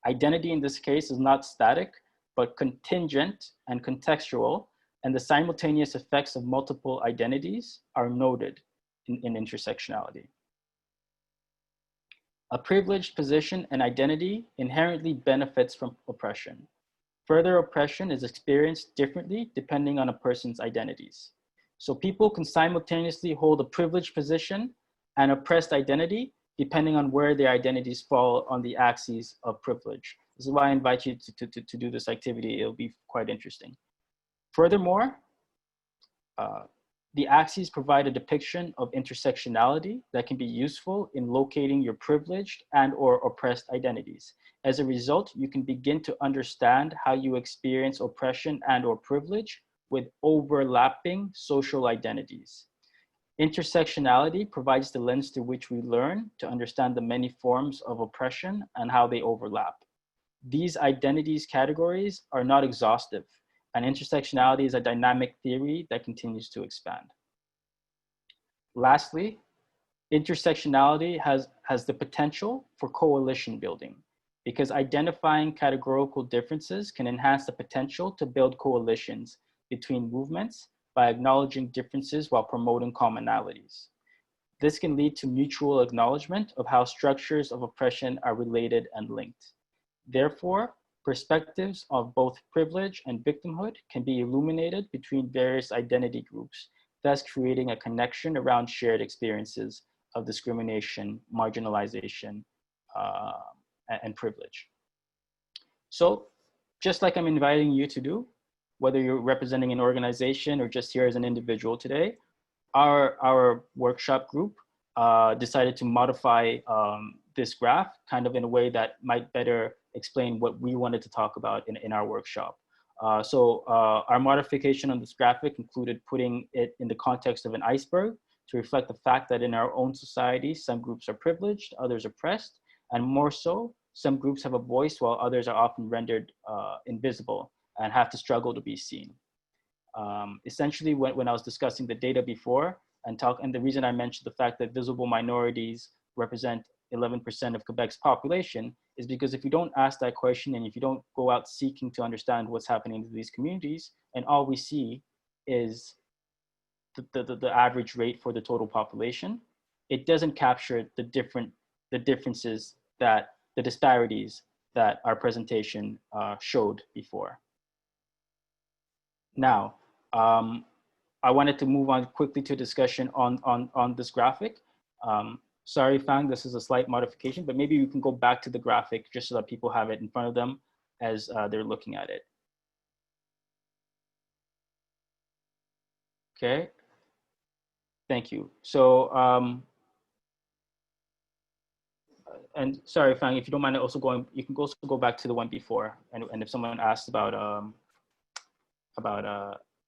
Identity in this case is not static, but contingent and contextual, and the simultaneous effects of multiple identities are noted in intersectionality. A privileged position and identity inherently benefits from oppression. Further oppression is experienced differently depending on a person's identities. So people can simultaneously hold a privileged position and oppressed identity depending on where their identities fall on the axes of privilege. This is why I invite you to do this activity. It'll be quite interesting. Furthermore, the axes provide a depiction of intersectionality that can be useful in locating your privileged and/or oppressed identities. As a result, you can begin to understand how you experience oppression and/or privilege with overlapping social identities. Intersectionality provides the lens through which we learn to understand the many forms of oppression and how they overlap. These identities categories are not exhaustive, and intersectionality is a dynamic theory that continues to expand. Lastly, intersectionality has the potential for coalition building, because identifying categorical differences can enhance the potential to build coalitions between movements by acknowledging differences while promoting commonalities. This can lead to mutual acknowledgement of how structures of oppression are related and linked. Therefore, perspectives of both privilege and victimhood can be illuminated between various identity groups, thus creating a connection around shared experiences of discrimination, marginalization, and privilege. So, just like I'm inviting you to do, whether you're representing an organization or just here as an individual today, our workshop group decided to modify this graph kind of in a way that might better explain what we wanted to talk about in our workshop. Our modification on this graphic included putting it in the context of an iceberg to reflect the fact that in our own society, some groups are privileged, others oppressed, and more so, some groups have a voice while others are often rendered invisible and have to struggle to be seen. Essentially, when I was discussing the data before and the reason I mentioned the fact that visible minorities represent 11% of Quebec's population is because if you don't ask that question and if you don't go out seeking to understand what's happening to these communities, and all we see is the average rate for the total population, it doesn't capture the differences that the disparities that our presentation showed before. Now, I wanted to move on quickly to a discussion on this graphic. Sorry, Fang, this is a slight modification, but maybe you can go back to the graphic just so that people have it in front of them as they're looking at it. Okay, thank you. So, and sorry, Fang, if you don't mind also going, you can also go back to the one before. And if someone asked about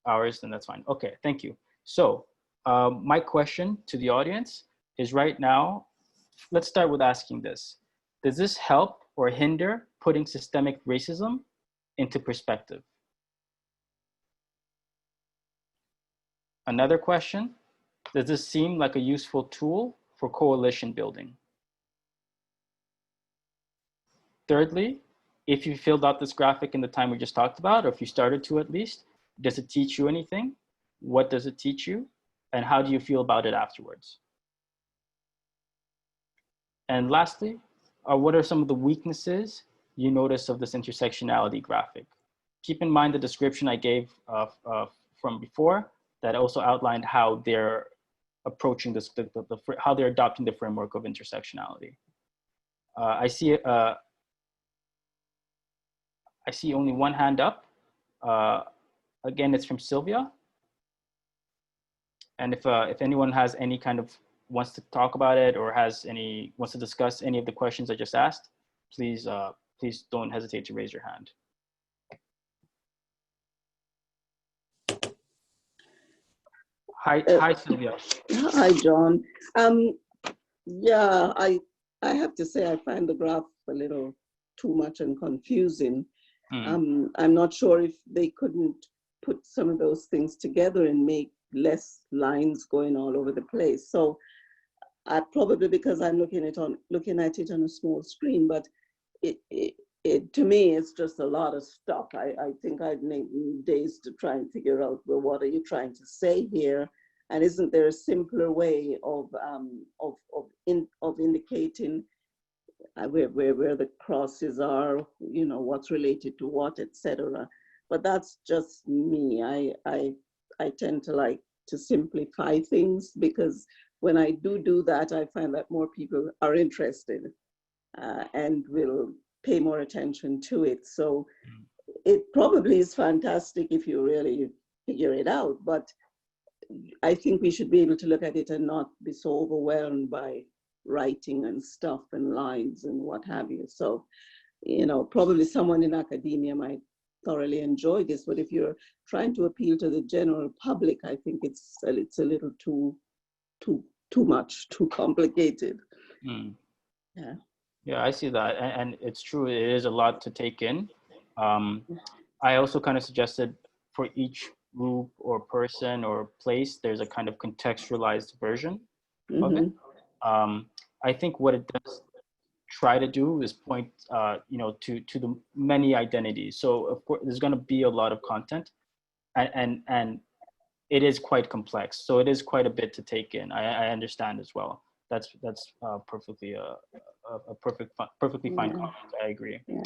ours, then that's fine. Okay, thank you. So my question to the audience is right now, let's start with asking this. Does this help or hinder putting systemic racism into perspective? Another question, does this seem like a useful tool for coalition building? Thirdly, if you filled out this graphic in the time we just talked about, or if you started to at least, does it teach you anything? What does it teach you? And how do you feel about it afterwards? And lastly, what are some of the weaknesses you notice of this intersectionality graphic? Keep in mind the description I gave from before that also outlined how they're approaching this, how they're adopting the framework of intersectionality. I see only one hand up. Again, it's from Sylvia. And if anyone has any kind of wants to talk about it or wants to discuss any of the questions I just asked, please don't hesitate to raise your hand. Hi, Sylvia. Hi, John. Yeah, I have to say I find the graph a little too much and confusing. Mm. I'm not sure if they couldn't put some of those things together and make less lines going all over the place. So I probably, because I'm looking at it on a small screen, but to me, it's just a lot of stuff. I think I'd need days to try and figure out, well, what are you trying to say here? And isn't there a simpler way of indicating where the crosses are, you know, what's related to what, etc. But that's just me. I tend to like to simplify things, because when I do that, I find that more people are interested and will pay more attention to it. So it probably is fantastic if you really figure it out, but I think we should be able to look at it and not be so overwhelmed by writing and stuff and lines and what have you. So, you know, probably someone in academia might thoroughly enjoy this, but if you're trying to appeal to the general public, I think it's a little too much, too complicated. Mm. Yeah. Yeah, I see that. And it's true, it is a lot to take in. I also kind of suggested for each group or person or place, there's a kind of contextualized version of it. I think what it does try to do is point, you know, to the many identities. So of course, there's going to be a lot of content, and it is quite complex. So it is quite a bit to take in. I understand as well. That's perfectly a perfectly fine comment. I agree. Yeah.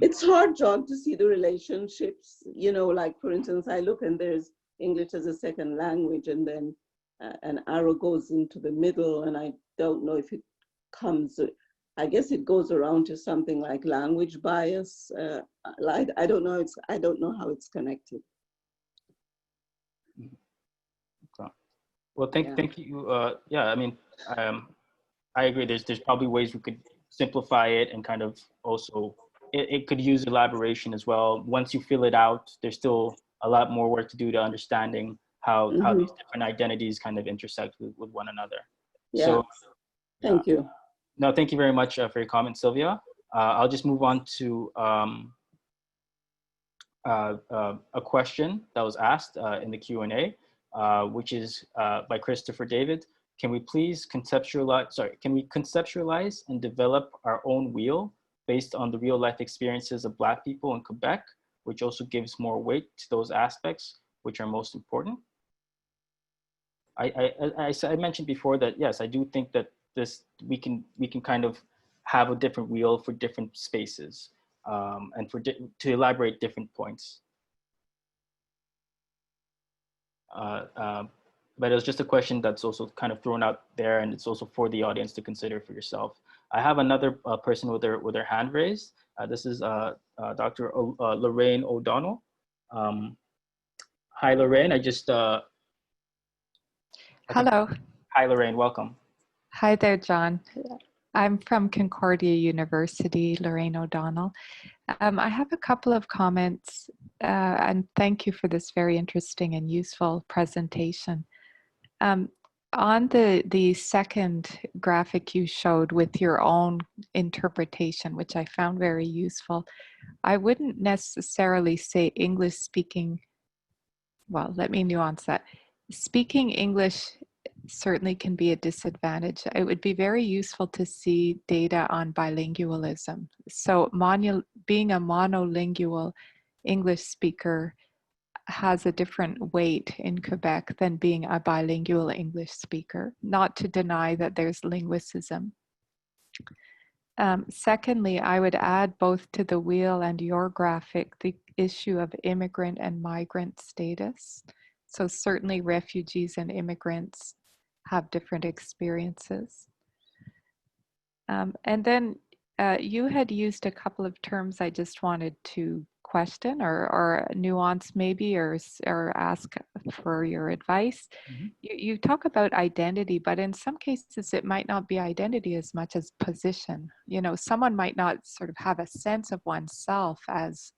It's hard, John, to see the relationships. You know, like for instance, I look and there's English as a second language, and then an arrow goes into the middle, and I don't know if it comes. I guess it goes around to something like language bias. Like I don't know. I don't know how it's connected. Okay. Well, thank you. Yeah, I mean, I agree. There's probably ways we could simplify it, and kind of also it could use elaboration as well. Once you fill it out, there's still a lot more work to do to understanding how these different identities kind of intersect with one another. Yeah. So, thank you. No, thank you very much for your comment, Sylvia. I'll just move on to a question that was asked in the Q&A, which is by Christopher David. Can we please conceptualize and develop our own wheel based on the real life experiences of Black people in Quebec, which also gives more weight to those aspects which are most important? I mentioned before that, yes, I do think that we can kind of have a different wheel for different spaces, and to elaborate different points. But it was just a question that's also kind of thrown out there, and it's also for the audience to consider for yourself. I have another person with their hand raised. This is Dr. Lorraine O'Donnell. Hi, Lorraine. Hello. Hi, Lorraine. Welcome. Hi there, John. I'm from Concordia University, Lorraine O'Donnell. I have a couple of comments, and thank you for this very interesting and useful presentation. On the second graphic you showed with your own interpretation, which I found very useful, I wouldn't necessarily say English speaking, well, let me nuance that. Speaking English certainly can be a disadvantage. It would be very useful to see data on bilingualism. So being a monolingual English speaker has a different weight in Quebec than being a bilingual English speaker, not to deny that there's linguicism. Secondly, I would add both to the wheel and your graphic the issue of immigrant and migrant status. So certainly refugees and immigrants have different experiences. And then you had used a couple of terms I just wanted to question or nuance maybe, or ask for your advice. Mm-hmm. You talk about identity, but in some cases it might not be identity as much as position. You know, someone might not sort of have a sense of oneself as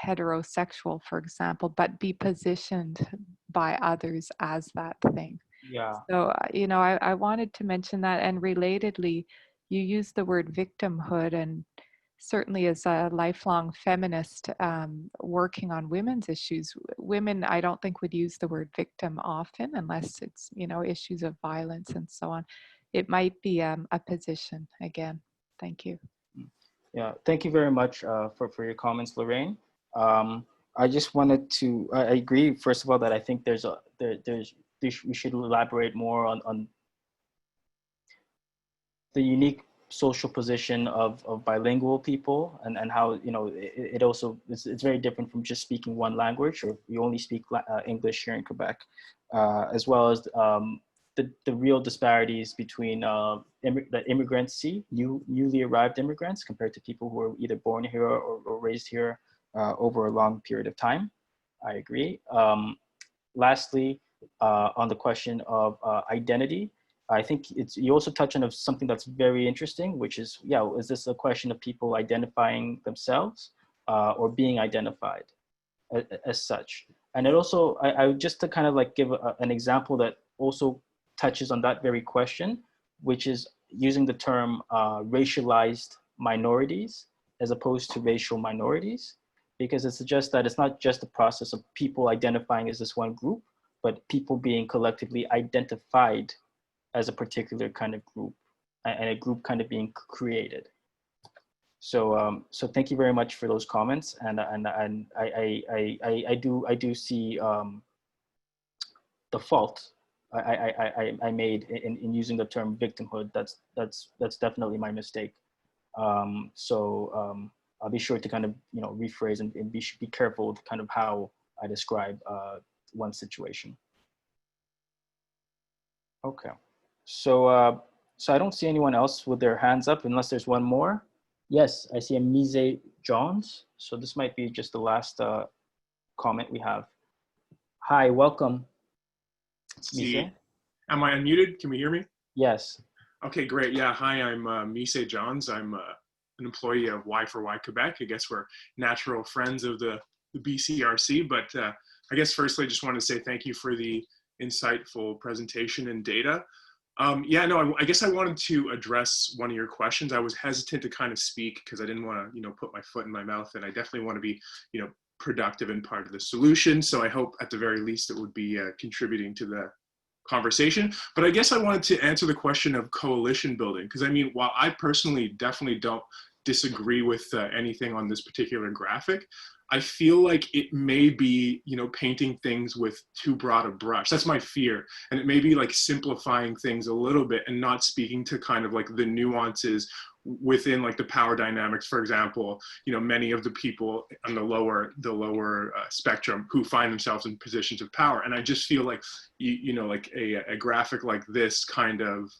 heterosexual, for example, but be positioned by others as that thing. Yeah. So, you know, I wanted to mention that, and relatedly, you use the word victimhood, and certainly as a lifelong feminist working on women's issues, women, I don't think would use the word victim often unless it's, you know, issues of violence and so on. It might be a position again. Thank you. Yeah, thank you very much for your comments, Lorraine. I just wanted to, I agree, first of all, that I think we should elaborate more on the unique social position of bilingual people, and how, you know, it also, it's very different from just speaking one language, or you only speak English here in Quebec, as well as the real disparities between the immigrancy, newly arrived immigrants, compared to people who are either born here or raised here over a long period of time. I agree. Lastly, on the question of identity, I think you also touch on something that's very interesting, which is, yeah, is this a question of people identifying themselves or being identified as such? And it also, I just to kind of like give an example that also touches on that very question, which is using the term racialized minorities as opposed to racial minorities, because it suggests that it's not just the process of people identifying as this one group, but people being collectively identified as a particular kind of group, and a group kind of being created. So so thank you very much for those comments, and I do see the fault I made in using the term victimhood. That's definitely my mistake. So I'll be sure to kind of, you know, rephrase and be careful with kind of how I describe one situation. Okay. So so I don't see anyone else with their hands up unless there's one more. Yes, I see a Mise Johns. So this might be just the last comment we have. Hi, welcome. See, am I unmuted? Can we hear me? Yes. Okay, great. Yeah, hi, I'm Mise Johns. I'm an employee of Y4Y Quebec. I guess we're natural friends of the BCRC, but I guess firstly, I just want to say thank you for the insightful presentation and data. Yeah, no, I guess I wanted to address one of your questions. I was hesitant to kind of speak because I didn't want to, you know, put my foot in my mouth, and I definitely want to be, you know, productive and part of the solution. So I hope at the very least it would be contributing to the conversation. But I guess I wanted to answer the question of coalition building, because I mean, while I personally definitely don't disagree with anything on this particular graphic, I feel like it may be, you know, painting things with too broad a brush. That's my fear. And it may be like simplifying things a little bit and not speaking to kind of like the nuances within like the power dynamics. For example, you know, many of the people on the lower spectrum who find themselves in positions of power. And I just feel like, you know, like a graphic like this kind of,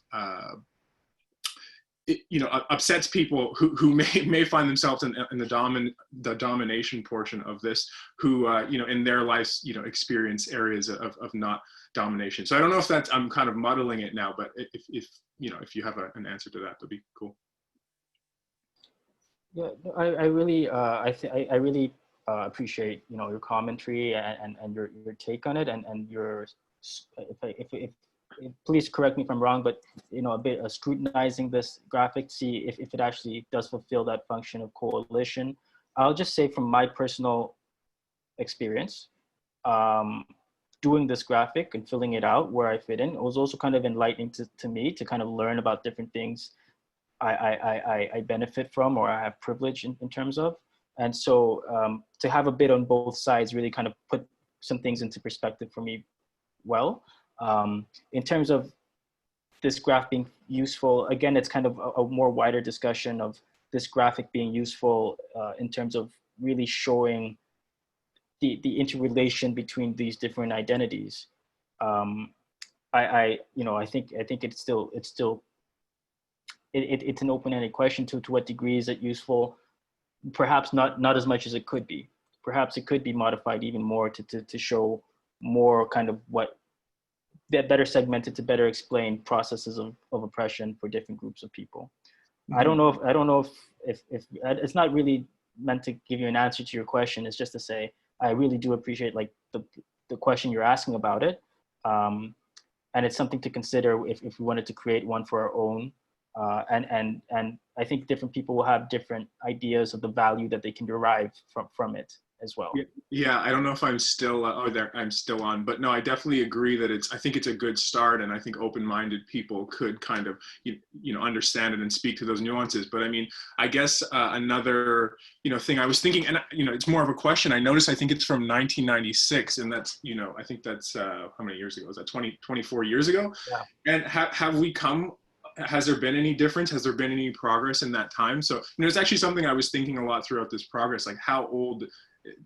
you know, upsets people who may find themselves in the domination portion of this, who you know, in their lives, you know, experience areas of not domination. So I don't know if that's, I'm kind of muddling it now, but if you know, if you have an answer to that, that'd be cool. Yeah, I really I really appreciate, you know, your commentary and your take on it, and your, if please correct me if I'm wrong, but, you know, a bit of scrutinizing this graphic, see if it actually does fulfill that function of coalition. I'll just say from my personal experience, doing this graphic and filling it out where I fit in, it was also kind of enlightening to me to kind of learn about different things I benefit from, or I have privilege in terms of. And so to have a bit on both sides really kind of put some things into perspective for me well. In terms of this graph being useful, again, it's kind of a more wider discussion of this graphic being useful in terms of really showing the interrelation between these different identities. You know, I think it's an open-ended question to what degree is it useful? Perhaps not as much as it could be. Perhaps it could be modified even more to show more kind of what, better segmented to better explain processes of oppression for different groups of people. Mm-hmm. I don't know if it's not really meant to give you an answer to your question. It's just to say, I really do appreciate like the question you're asking about it. And it's something to consider if we wanted to create one for our own And I think different people will have different ideas of the value that they can derive from it as well. Yeah, I don't know if I'm still, I'm still on, but no, I definitely agree that I think it's a good start, and I think open-minded people could kind of, understand it and speak to those nuances. But I mean, I guess another, thing I was thinking, and, it's more of a question. I noticed, I think it's from 1996, and that's, I think that's, how many years ago? Was that 24 years ago? Yeah. And have we come, has there been any difference? Has there been any progress in that time? So, it's actually something I was thinking a lot throughout this progress, like how old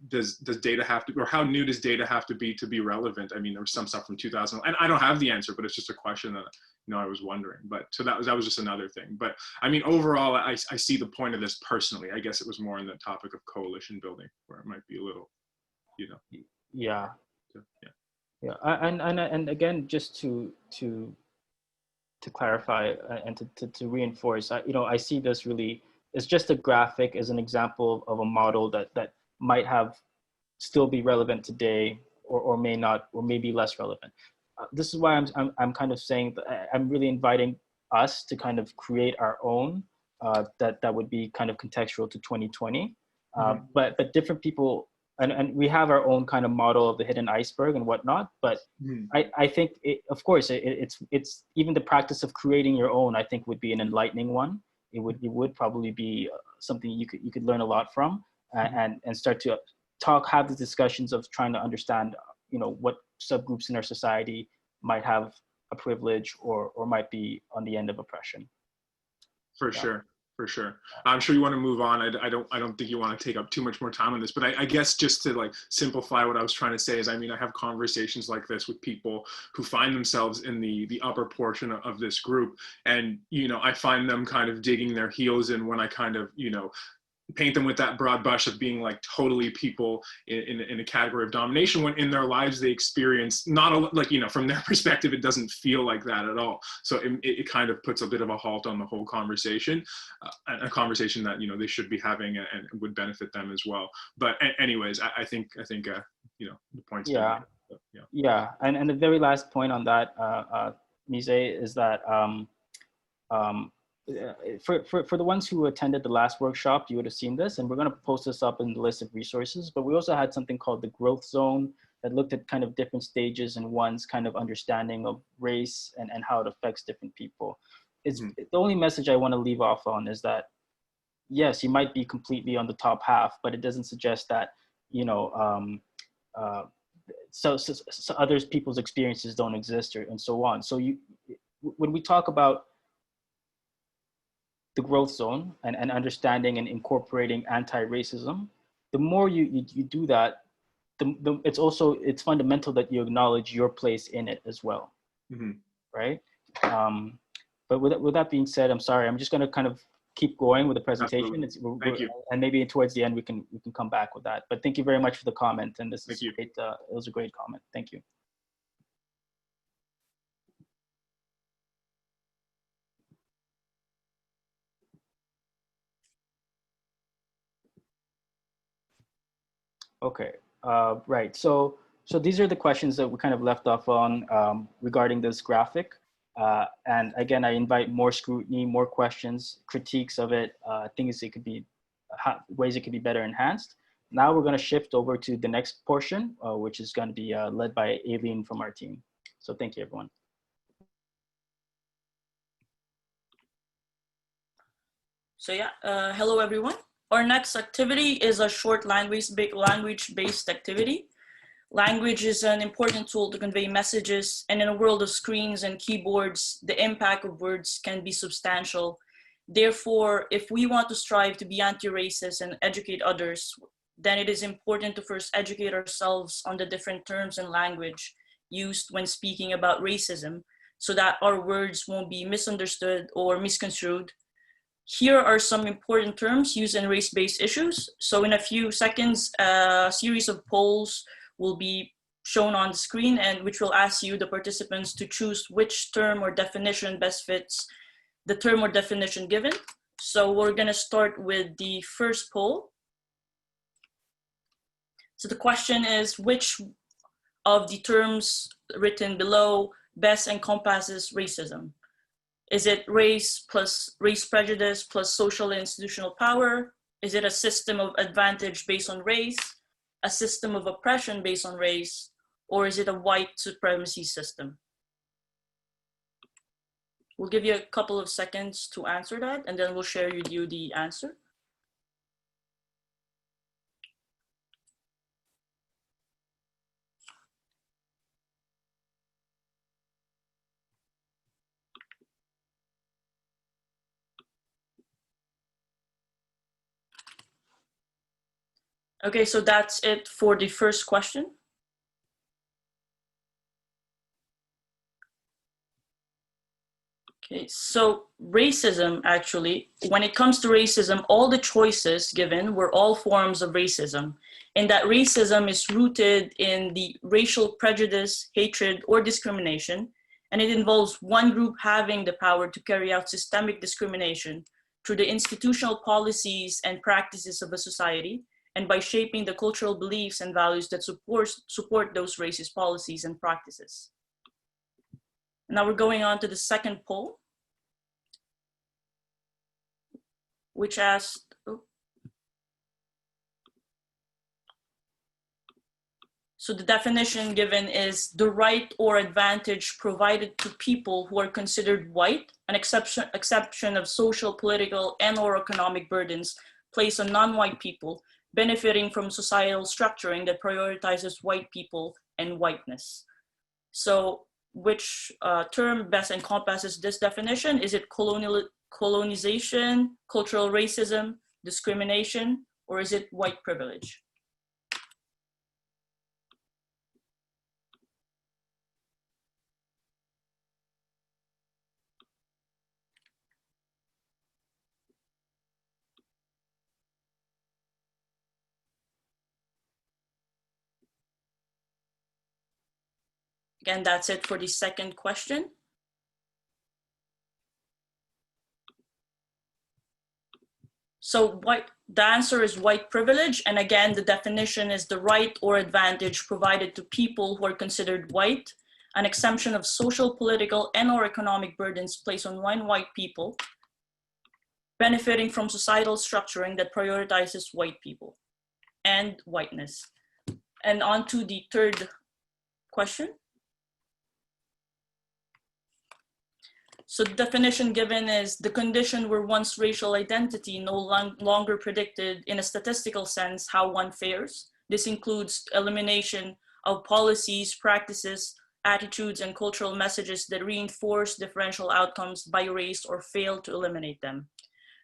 does data have to, or how new does data have to be relevant? I mean, there was some stuff from 2000, and I don't have the answer, but it's just a question that, I was wondering. But so that was just another thing. But I mean, overall, I see the point of this personally. I guess it was more in the topic of coalition building, where it might be a little, Yeah. So, yeah. Yeah. And again, just to clarify and to reinforce, I see this really, it's just a graphic as an example of a model that might have still be relevant today, or may not, or may be less relevant. This is why I'm kind of saying that I'm really inviting us to kind of create our own that would be kind of contextual to 2020. But different people, and we have our own kind of model of the hidden iceberg and whatnot. But I think, of course, it's even the practice of creating your own, I think, would be an enlightening one. It would probably be something you could learn a lot from, and start to have the discussions of trying to understand, what subgroups in our society might have a privilege or might be on the end of oppression. For sure. I'm sure you want to move on. I don't think you want to take up too much more time on this, but I guess just to like simplify what I was trying to say is, I mean, I have conversations like this with people who find themselves in the upper portion of this group, and I find them kind of digging their heels in when I kind of paint them with that broad brush of being like totally people in a category of domination, when in their lives they experience from their perspective, it doesn't feel like that at all. So it kind of puts a bit of a halt on the whole conversation, a conversation that, they should be having and would benefit them as well. But anyways, I think the point's been made. So, yeah. And the very last point on that, Mise, is that, for the ones who attended the last workshop, you would have seen this, and we're going to post this up in the list of resources. But we also had something called the growth zone that looked at kind of different stages and one's kind of understanding of race and how it affects different people. It's the only message I want to leave off on is that, yes, you might be completely on the top half, but it doesn't suggest that, so other people's experiences don't exist, and so on. So when we talk about the growth zone and understanding and incorporating anti-racism, the more you do that, it's fundamental that you acknowledge your place in it as well, right? But with that being said, I'm sorry, I'm just going to kind of keep going with the presentation. Thank you. And maybe towards the end we can come back with that. But thank you very much for the comment, and this is great. It was a great comment. Thank you. Okay, right. So these are the questions that we kind of left off on regarding this graphic. And again, I invite more scrutiny, more questions, critiques of it, things it could be, ways it could be better enhanced. Now we're going to shift over to the next portion, which is going to be led by Aileen from our team. So thank you, everyone. So yeah, hello everyone. Our next activity is a short language-based activity. Language is an important tool to convey messages, and in a world of screens and keyboards, the impact of words can be substantial. Therefore, if we want to strive to be anti-racist and educate others, then it is important to first educate ourselves on the different terms and language used when speaking about racism, so that our words won't be misunderstood or misconstrued. Here are some important terms used in race-based issues. So in a few seconds, a series of polls will be shown on the screen, and which will ask you, the participants, to choose which term or definition best fits the term or definition given. So we're gonna start with the first poll. So the question is, which of the terms written below best encompasses racism? Is it race plus race prejudice plus social and institutional power? Is it a system of advantage based on race, a system of oppression based on race, or is it a white supremacy system? We'll give you a couple of seconds to answer that, and then we'll share with you the answer. Okay, so that's it for the first question. Okay, so racism, actually, when it comes to racism, all the choices given were all forms of racism. And that racism is rooted in the racial prejudice, hatred, or discrimination. And it involves one group having the power to carry out systemic discrimination through the institutional policies and practices of a society, and by shaping the cultural beliefs and values that support those racist policies and practices. Now we're going on to the second poll, which asked, so the definition given is the right or advantage provided to people who are considered white, an exception of social, political, and or economic burdens placed on non-white people, benefiting from societal structuring that prioritizes white people and whiteness. So which term best encompasses this definition? Is it colonization, cultural racism, discrimination, or is it white privilege? Again, that's it for the second question. So the answer is white privilege. And again, the definition is the right or advantage provided to people who are considered white, an exemption of social, political, and or economic burdens placed on non-white people, benefiting from societal structuring that prioritizes white people and whiteness. And on to the third question. So the definition given is the condition where one's racial identity no longer predicted in a statistical sense how one fares. This includes elimination of policies, practices, attitudes, and cultural messages that reinforce differential outcomes by race or fail to eliminate them.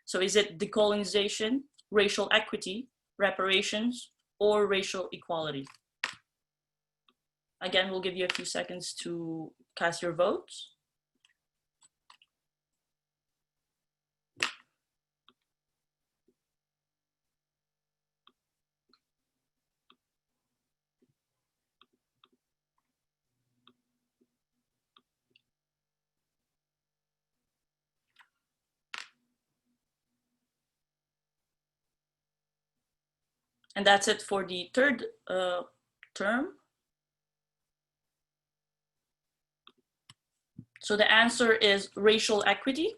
So is it decolonization, racial equity, reparations, or racial equality? Again, we'll give you a few seconds to cast your votes. And that's it for the third term. So the answer is racial equity.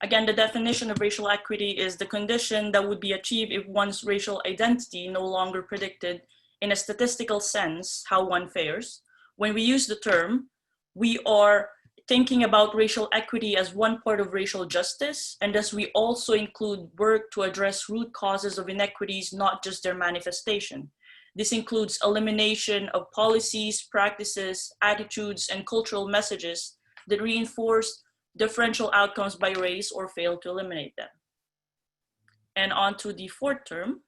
Again, the definition of racial equity is the condition that would be achieved if one's racial identity no longer predicted in a statistical sense how one fares. When we use the term, we are thinking about racial equity as one part of racial justice, and thus we also include work to address root causes of inequities, not just their manifestation. This includes elimination of policies, practices, attitudes, and cultural messages that reinforce differential outcomes by race or fail to eliminate them. And on to the fourth term.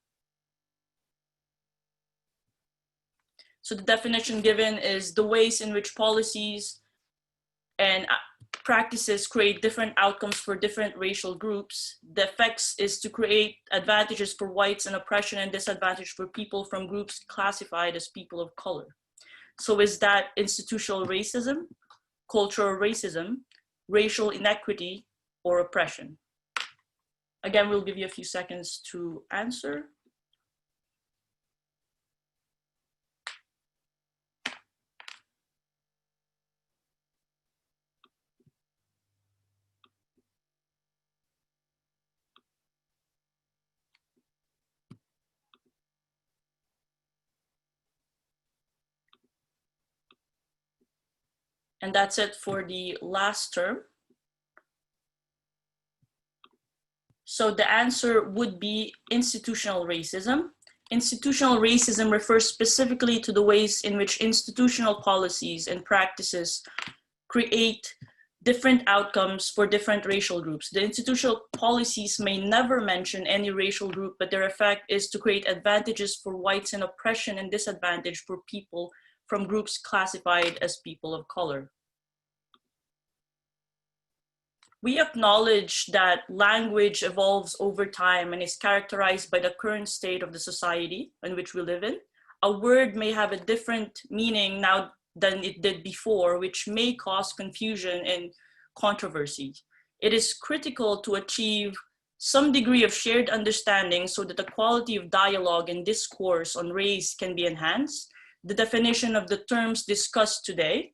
So the definition given is the ways in which policies and practices create different outcomes for different racial groups. The effects is to create advantages for whites and oppression and disadvantage for people from groups classified as people of color. So is that institutional racism, cultural racism, racial inequity, or oppression? Again, we'll give you a few seconds to answer. And that's it for the last term. So the answer would be institutional racism. Institutional racism refers specifically to the ways in which institutional policies and practices create different outcomes for different racial groups. The institutional policies may never mention any racial group, but their effect is to create advantages for whites and oppression and disadvantage for people from groups classified as people of color. We acknowledge that language evolves over time and is characterized by the current state of the society in which we live in. A word may have a different meaning now than it did before, which may cause confusion and controversy. It is critical to achieve some degree of shared understanding so that the quality of dialogue and discourse on race can be enhanced. The definition of the terms discussed today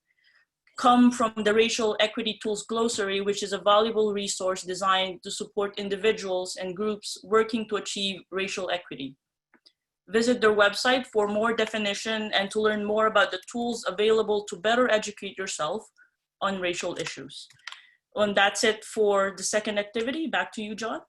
come from the Racial Equity Tools Glossary, which is a valuable resource designed to support individuals and groups working to achieve racial equity. Visit their website for more definition and to learn more about the tools available to better educate yourself on racial issues. And that's it for the second activity. Back to you, John.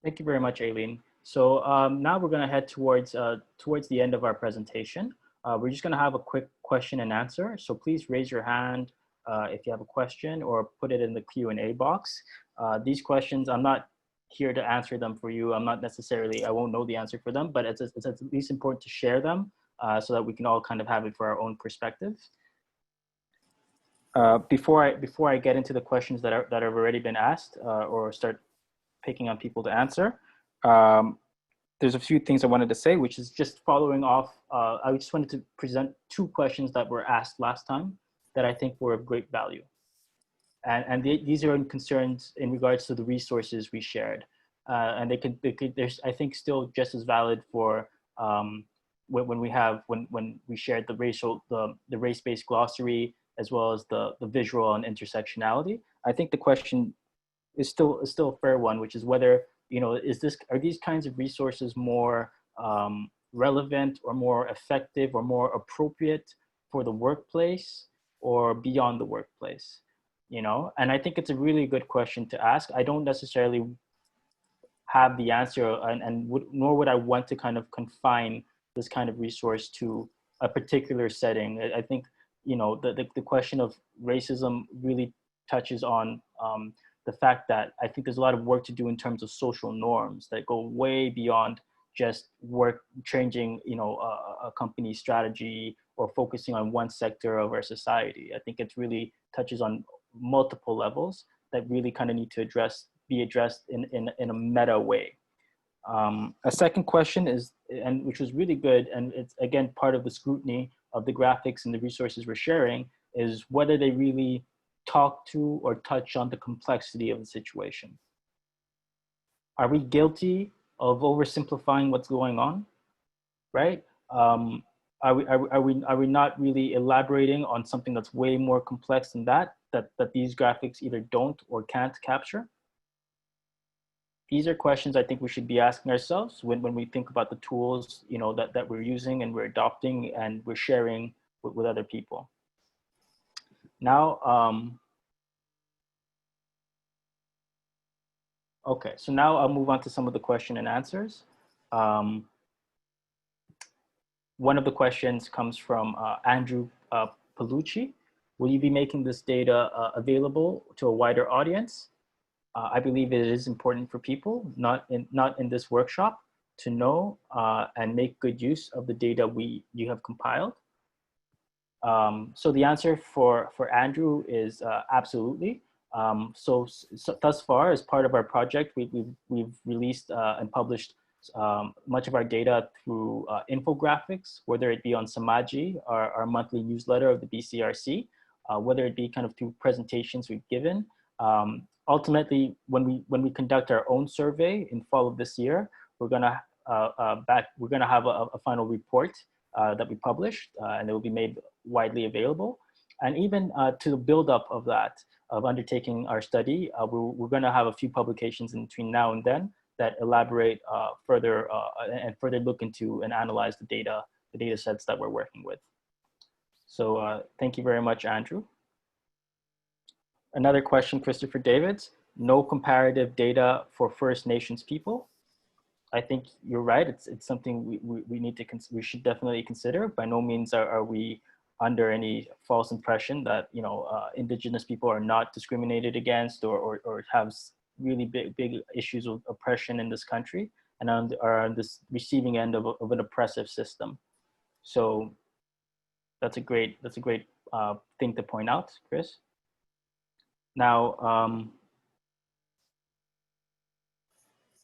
Thank you very much, Aileen. So now we're going to head towards the end of our presentation. We're just going to have a quick question and answer. So please raise your hand if you have a question or put it in the Q&A box. These questions, I'm not here to answer them for you. I won't know the answer for them, but it's at least important to share them so that we can all kind of have it for our own perspective. Before I get into the questions that have already been asked or start picking on people to answer, there's a few things I wanted to say, which is just following off. I just wanted to present two questions that were asked last time that I think were of great value. And these are concerns in regards to the resources we shared. And there's, I think, still just as valid for when we shared the race-based glossary, as well as the visual and intersectionality. I think the question is still a fair one, which is whether, are these kinds of resources more relevant or more effective or more appropriate for the workplace or beyond the workplace? And I think it's a really good question to ask. I don't necessarily have the answer, nor would I want to kind of confine this kind of resource to a particular setting. I think, the question of racism really touches on the fact that I think there's a lot of work to do in terms of social norms that go way beyond just work changing, a company's strategy or focusing on one sector of our society. I think it really touches on multiple levels that really kind of need to be addressed in a meta way. A second question is, and which was really good, and it's again part of the scrutiny of the graphics and the resources we're sharing, is whether they really talk to or touch on the complexity of the situation. Are we guilty of oversimplifying what's going on, right? Are we not really elaborating on something that's way more complex than that these graphics either don't or can't capture? These are questions I think we should be asking ourselves when we think about the tools, that we're using and we're adopting and we're sharing with other people. Now, okay, so now I'll move on to some of the question and answers. One of the questions comes from Andrew Palucci. Will you be making this data available to a wider audience? I believe it is important for people, not in this workshop, to know and make good use of the data you have compiled. So the answer for Andrew is absolutely. So thus far, as part of our project, we've released and published much of our data through infographics, whether it be on Samaji, our monthly newsletter of the BCRC, whether it be kind of through presentations we've given. Ultimately, when we conduct our own survey in fall of this year, we're gonna have a final report that we published, and it will be made widely available. And even to the buildup of that, of undertaking our study, we're going to have a few publications in between now and then that elaborate further and further look into and analyze the data sets that we're working with. So thank you very much, Andrew. Another question, Christopher Davids, no comparative data for First Nations people. I think you're right. It's something we should definitely consider. By no means are we under any false impression that Indigenous people are not discriminated against or have really big issues with oppression in this country and are on this receiving end of an oppressive system. So that's a great thing to point out, Chris. Now,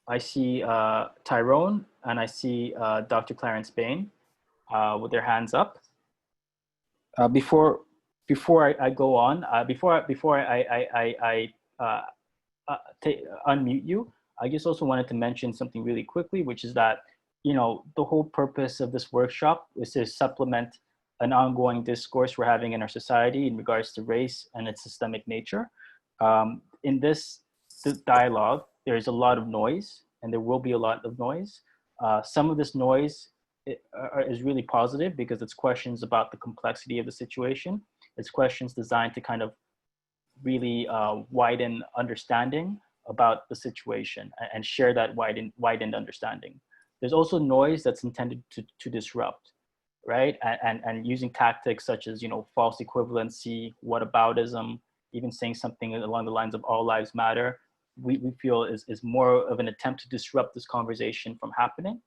I see Tyrone and I see Dr. Clarence Bain with their hands up. Before I go on, before I unmute you, I just also wanted to mention something really quickly, which is that the whole purpose of this workshop is to supplement an ongoing discourse we're having in our society in regards to race and its systemic nature. In this dialogue, there's a lot of noise, and there will be a lot of noise. Some of this noise is really positive because it's questions about the complexity of the situation. It's questions designed to kind of really widen understanding about the situation and share that widened understanding. There's also noise that's intended to disrupt, right? And using tactics such as false equivalency, whataboutism, even saying something along the lines of all lives matter, we feel is more of an attempt to disrupt this conversation from happening,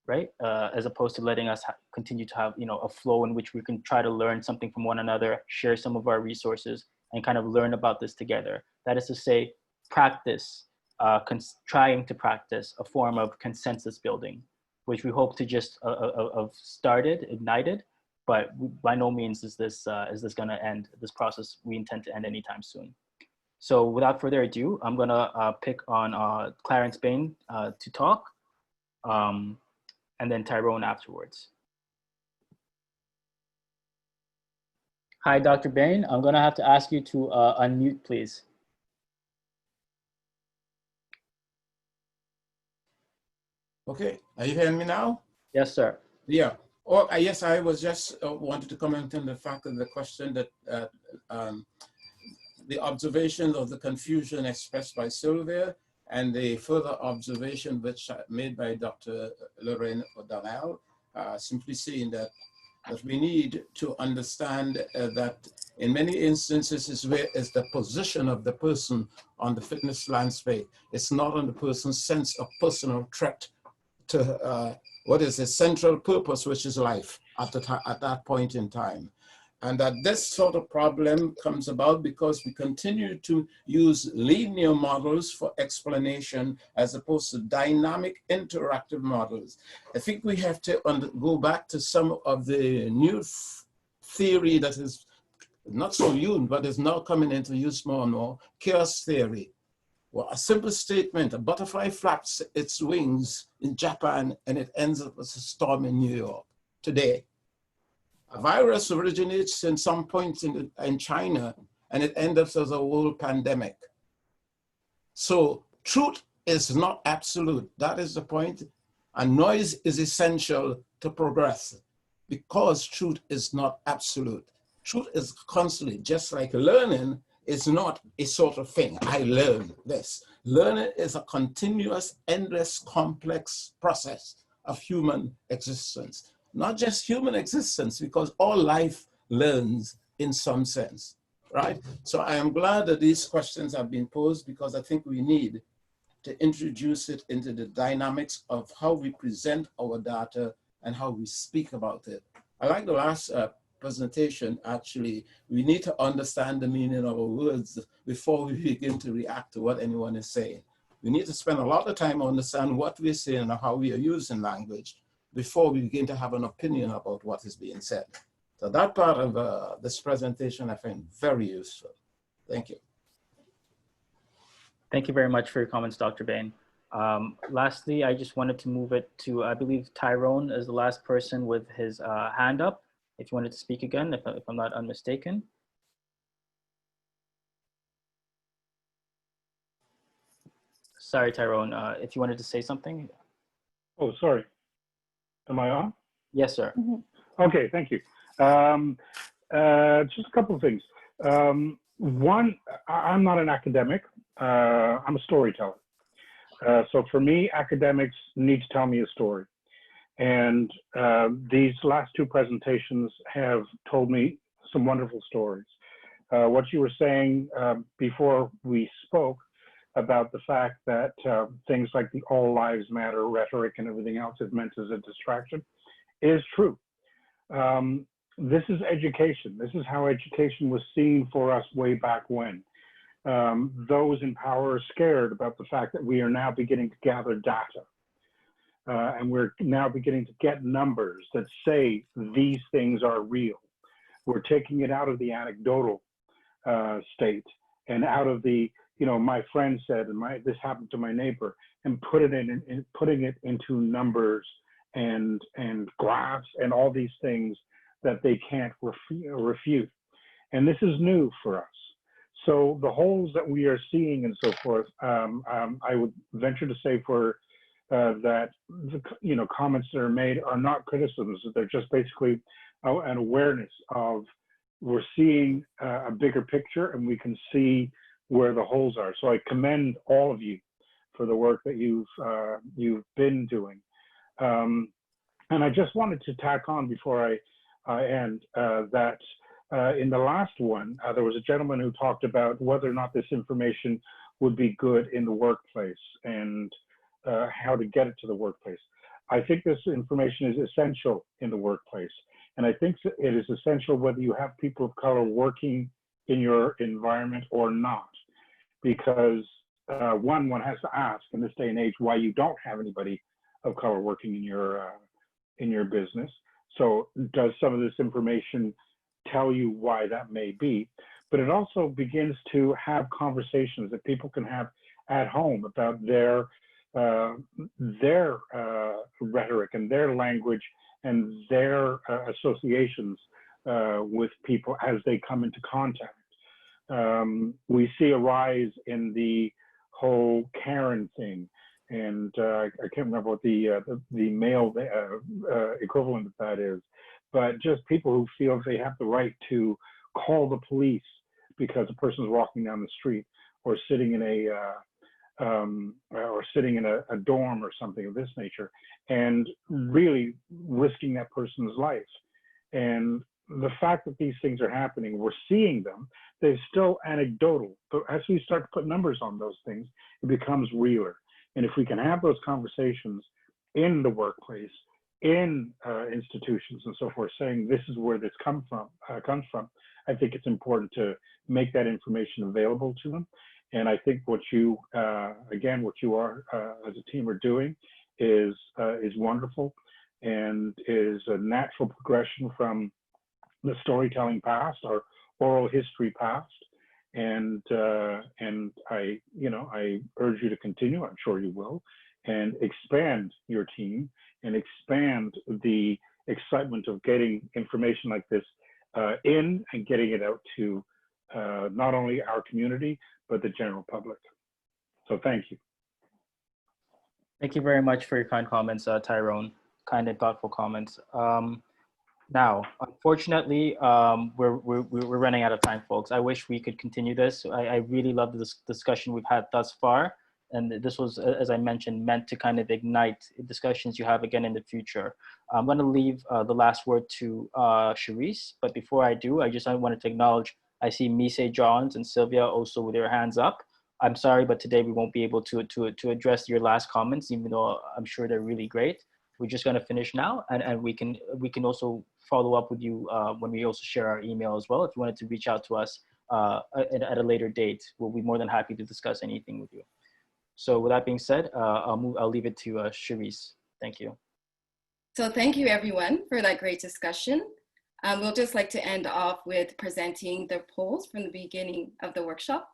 right? As opposed to letting us continue to have a flow in which we can try to learn something from one another, share some of our resources, and kind of learn about this together. That is to say, practice, trying to practice a form of consensus building, which we hope to just have ignited, but by no means is this going to end. This process we intend to end anytime soon. So without further ado, I'm gonna pick on Clarence Bain to talk, and then Tyrone afterwards. Hi, Dr. Bain. I'm gonna have to ask you to unmute, please. Okay, are you hearing me now? Yes, sir. Yeah. Oh, yes, I was just wanted to comment on the fact of the question that the observation of the confusion expressed by Sylvia and the further observation which made by Dr. Lorraine O'Donnell, simply saying that we need to understand that in many instances is where is the position of the person on the fitness landscape. It's not on the person's sense of personal threat to what is the central purpose, which is life at that point in time. And that this sort of problem comes about because we continue to use linear models for explanation as opposed to dynamic interactive models. I think we have to go back to some of the new theory that is not so new, but is now coming into use more and more, chaos theory. Well, a simple statement, a butterfly flaps its wings in Japan and it ends up as a storm in New York today. A virus originates in some point in China and it ends up as a world pandemic. So truth is not absolute. That is the point. And noise is essential to progress because truth is not absolute. Truth is constantly, just like learning is not a sort of thing. I learn this. Learning is a continuous, endless, complex process of human existence. Not just human existence, because all life learns in some sense, right? So I am glad that these questions have been posed because I think we need to introduce it into the dynamics of how we present our data and how we speak about it. I like the last presentation, actually. We need to understand the meaning of our words before we begin to react to what anyone is saying. We need to spend a lot of time understanding what we're saying and how we are using language before we begin to have an opinion about what is being said. So that part of this presentation I find very useful. Thank you. Thank you very much for your comments, Dr. Bain. Lastly, I just wanted to move it to, I believe Tyrone is the last person with his hand up. If you wanted to speak again, if I'm not unmistaken. Sorry, Tyrone, if you wanted to say something. Oh, sorry. Am I on? Yes, sir. Okay, thank you. Just a couple of things. One, I'm not an academic. I'm a storyteller. So for me, academics need to tell me a story. And these last two presentations have told me some wonderful stories. What you were saying before we spoke about the fact that things like the all lives matter rhetoric and everything else is meant as a distraction is true. This is education. This is how education was seen for us way back when. Those in power are scared about the fact that we are now beginning to gather data. And we're now beginning to get numbers that say these things are real. We're taking it out of the anecdotal state and out of the, you know, my friend said, and this happened to my neighbor, and putting it into numbers and graphs and all these things that they can't refute. And this is new for us. So the holes that we are seeing and so forth, I would venture to say for that, you know, comments that are made are not criticisms. They're just basically an awareness of we're seeing a bigger picture and we can see where the holes are. So I commend all of you for the work that you've been doing. And I just wanted to tack on before I end that in the last one, there was a gentleman who talked about whether or not this information would be good in the workplace and how to get it to the workplace. I think this information is essential in the workplace. And I think it is essential whether you have people of color working in your environment or not. Because one has to ask in this day and age why you don't have anybody of color working in your business. So does some of this information tell you why that may be? But it also begins to have conversations that people can have at home about their rhetoric and their language and their associations with people as they come into contact. We see a rise in the whole Karen thing, and I can't remember what the male equivalent of that is, but just people who feel they have the right to call the police because a person's walking down the street or sitting in a dorm or something of this nature, and really risking that person's life. And the fact that these things are happening, we're seeing them, they're still anecdotal. But as we start to put numbers on those things, it becomes realer. And if we can have those conversations in the workplace, in institutions and so forth, saying this is where this comes from, I think it's important to make that information available to them. And I think what you, again, what you are as a team are doing is wonderful and is a natural progression from the storytelling past or oral history past. And I urge you to continue, I'm sure you will, and expand your team and expand the excitement of getting information like this in and getting it out to not only our community, but the general public. So thank you. Thank you very much for your kind comments, Tyrone. Kind and thoughtful comments. Now, unfortunately, we're running out of time, folks. I wish we could continue this. I really love this discussion we've had thus far. And this was, as I mentioned, meant to kind of ignite discussions you have again in the future. I'm going to leave the last word to Charisse. But before I do, I wanted to acknowledge, I see Mise Johns and Sylvia also with their hands up. I'm sorry, but today we won't be able to address your last comments, even though I'm sure they're really great. We're just going to finish now, and we can also follow up with you when we also share our email as well. If you wanted to reach out to us at a later date, we'll be more than happy to discuss anything with you. So with that being said, I'll leave it to Charisse. Thank you. So thank you everyone for that great discussion. We'll just like to end off with presenting the polls from the beginning of the workshop.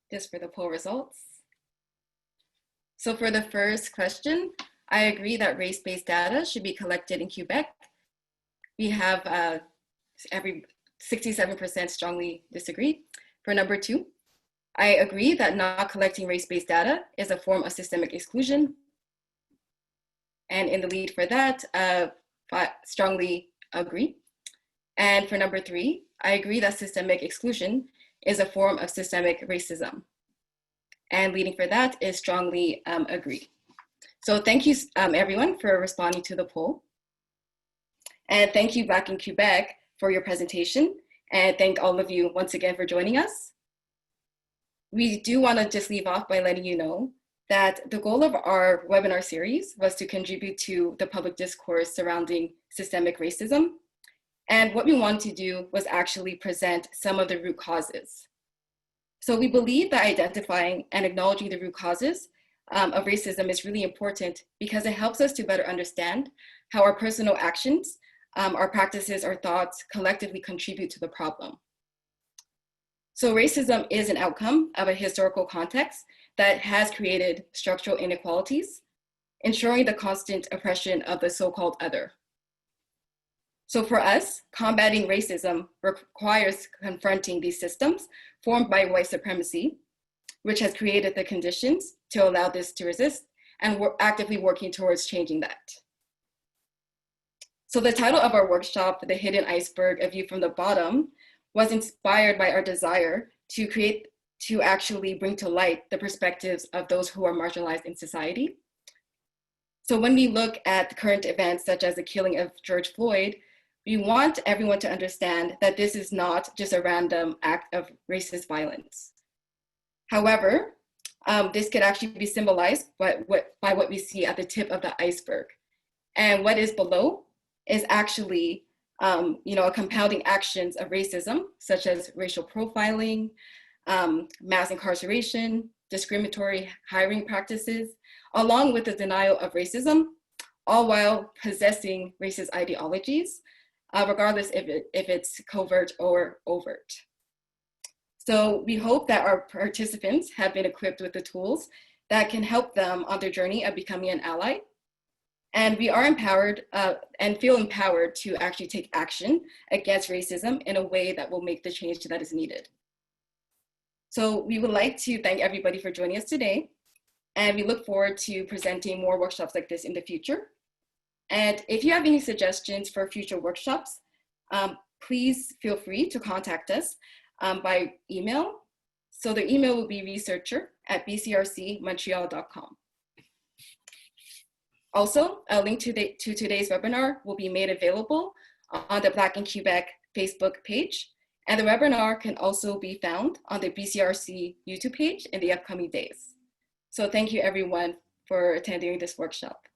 Just for the poll results. So for the first question, I agree that race-based data should be collected in Quebec. We have 67% strongly disagree. For number 2, I agree that not collecting race-based data is a form of systemic exclusion. And in the lead for that, strongly agree. And for number 3, I agree that systemic exclusion is a form of systemic racism. And leading for that is strongly agree. So thank you everyone for responding to the poll. And thank you Black in Quebec for your presentation. And thank all of you once again for joining us. We do want to just leave off by letting you know that the goal of our webinar series was to contribute to the public discourse surrounding systemic racism. And what we wanted to do was actually present some of the root causes. So we believe that identifying and acknowledging the root causes of racism is really important because it helps us to better understand how our personal actions, our practices, our thoughts collectively contribute to the problem. So racism is an outcome of a historical context that has created structural inequalities, ensuring the constant oppression of the so-called other. So for us, combating racism requires confronting these systems formed by white supremacy, which has created the conditions to allow this to resist, and we're actively working towards changing that. So the title of our workshop, The Hidden Iceberg, A View from the Bottom, was inspired by our desire to actually bring to light the perspectives of those who are marginalized in society. So when we look at current events such as the killing of George Floyd, we want everyone to understand that this is not just a random act of racist violence. However, this could actually be symbolized by what we see at the tip of the iceberg. And what is below is actually compounding actions of racism, such as racial profiling, mass incarceration, discriminatory hiring practices, along with the denial of racism, all while possessing racist ideologies, regardless if it's covert or overt. So we hope that our participants have been equipped with the tools that can help them on their journey of becoming an ally. And we are empowered and feel empowered to actually take action against racism in a way that will make the change that is needed. So we would like to thank everybody for joining us today. And we look forward to presenting more workshops like this in the future. And if you have any suggestions for future workshops, please feel free to contact us by email. So the email will be researcher@bcrcmontreal.com. Also, a link to today's webinar will be made available on the Black in Quebec Facebook page. And the webinar can also be found on the BCRC YouTube page in the upcoming days. So thank you everyone for attending this workshop.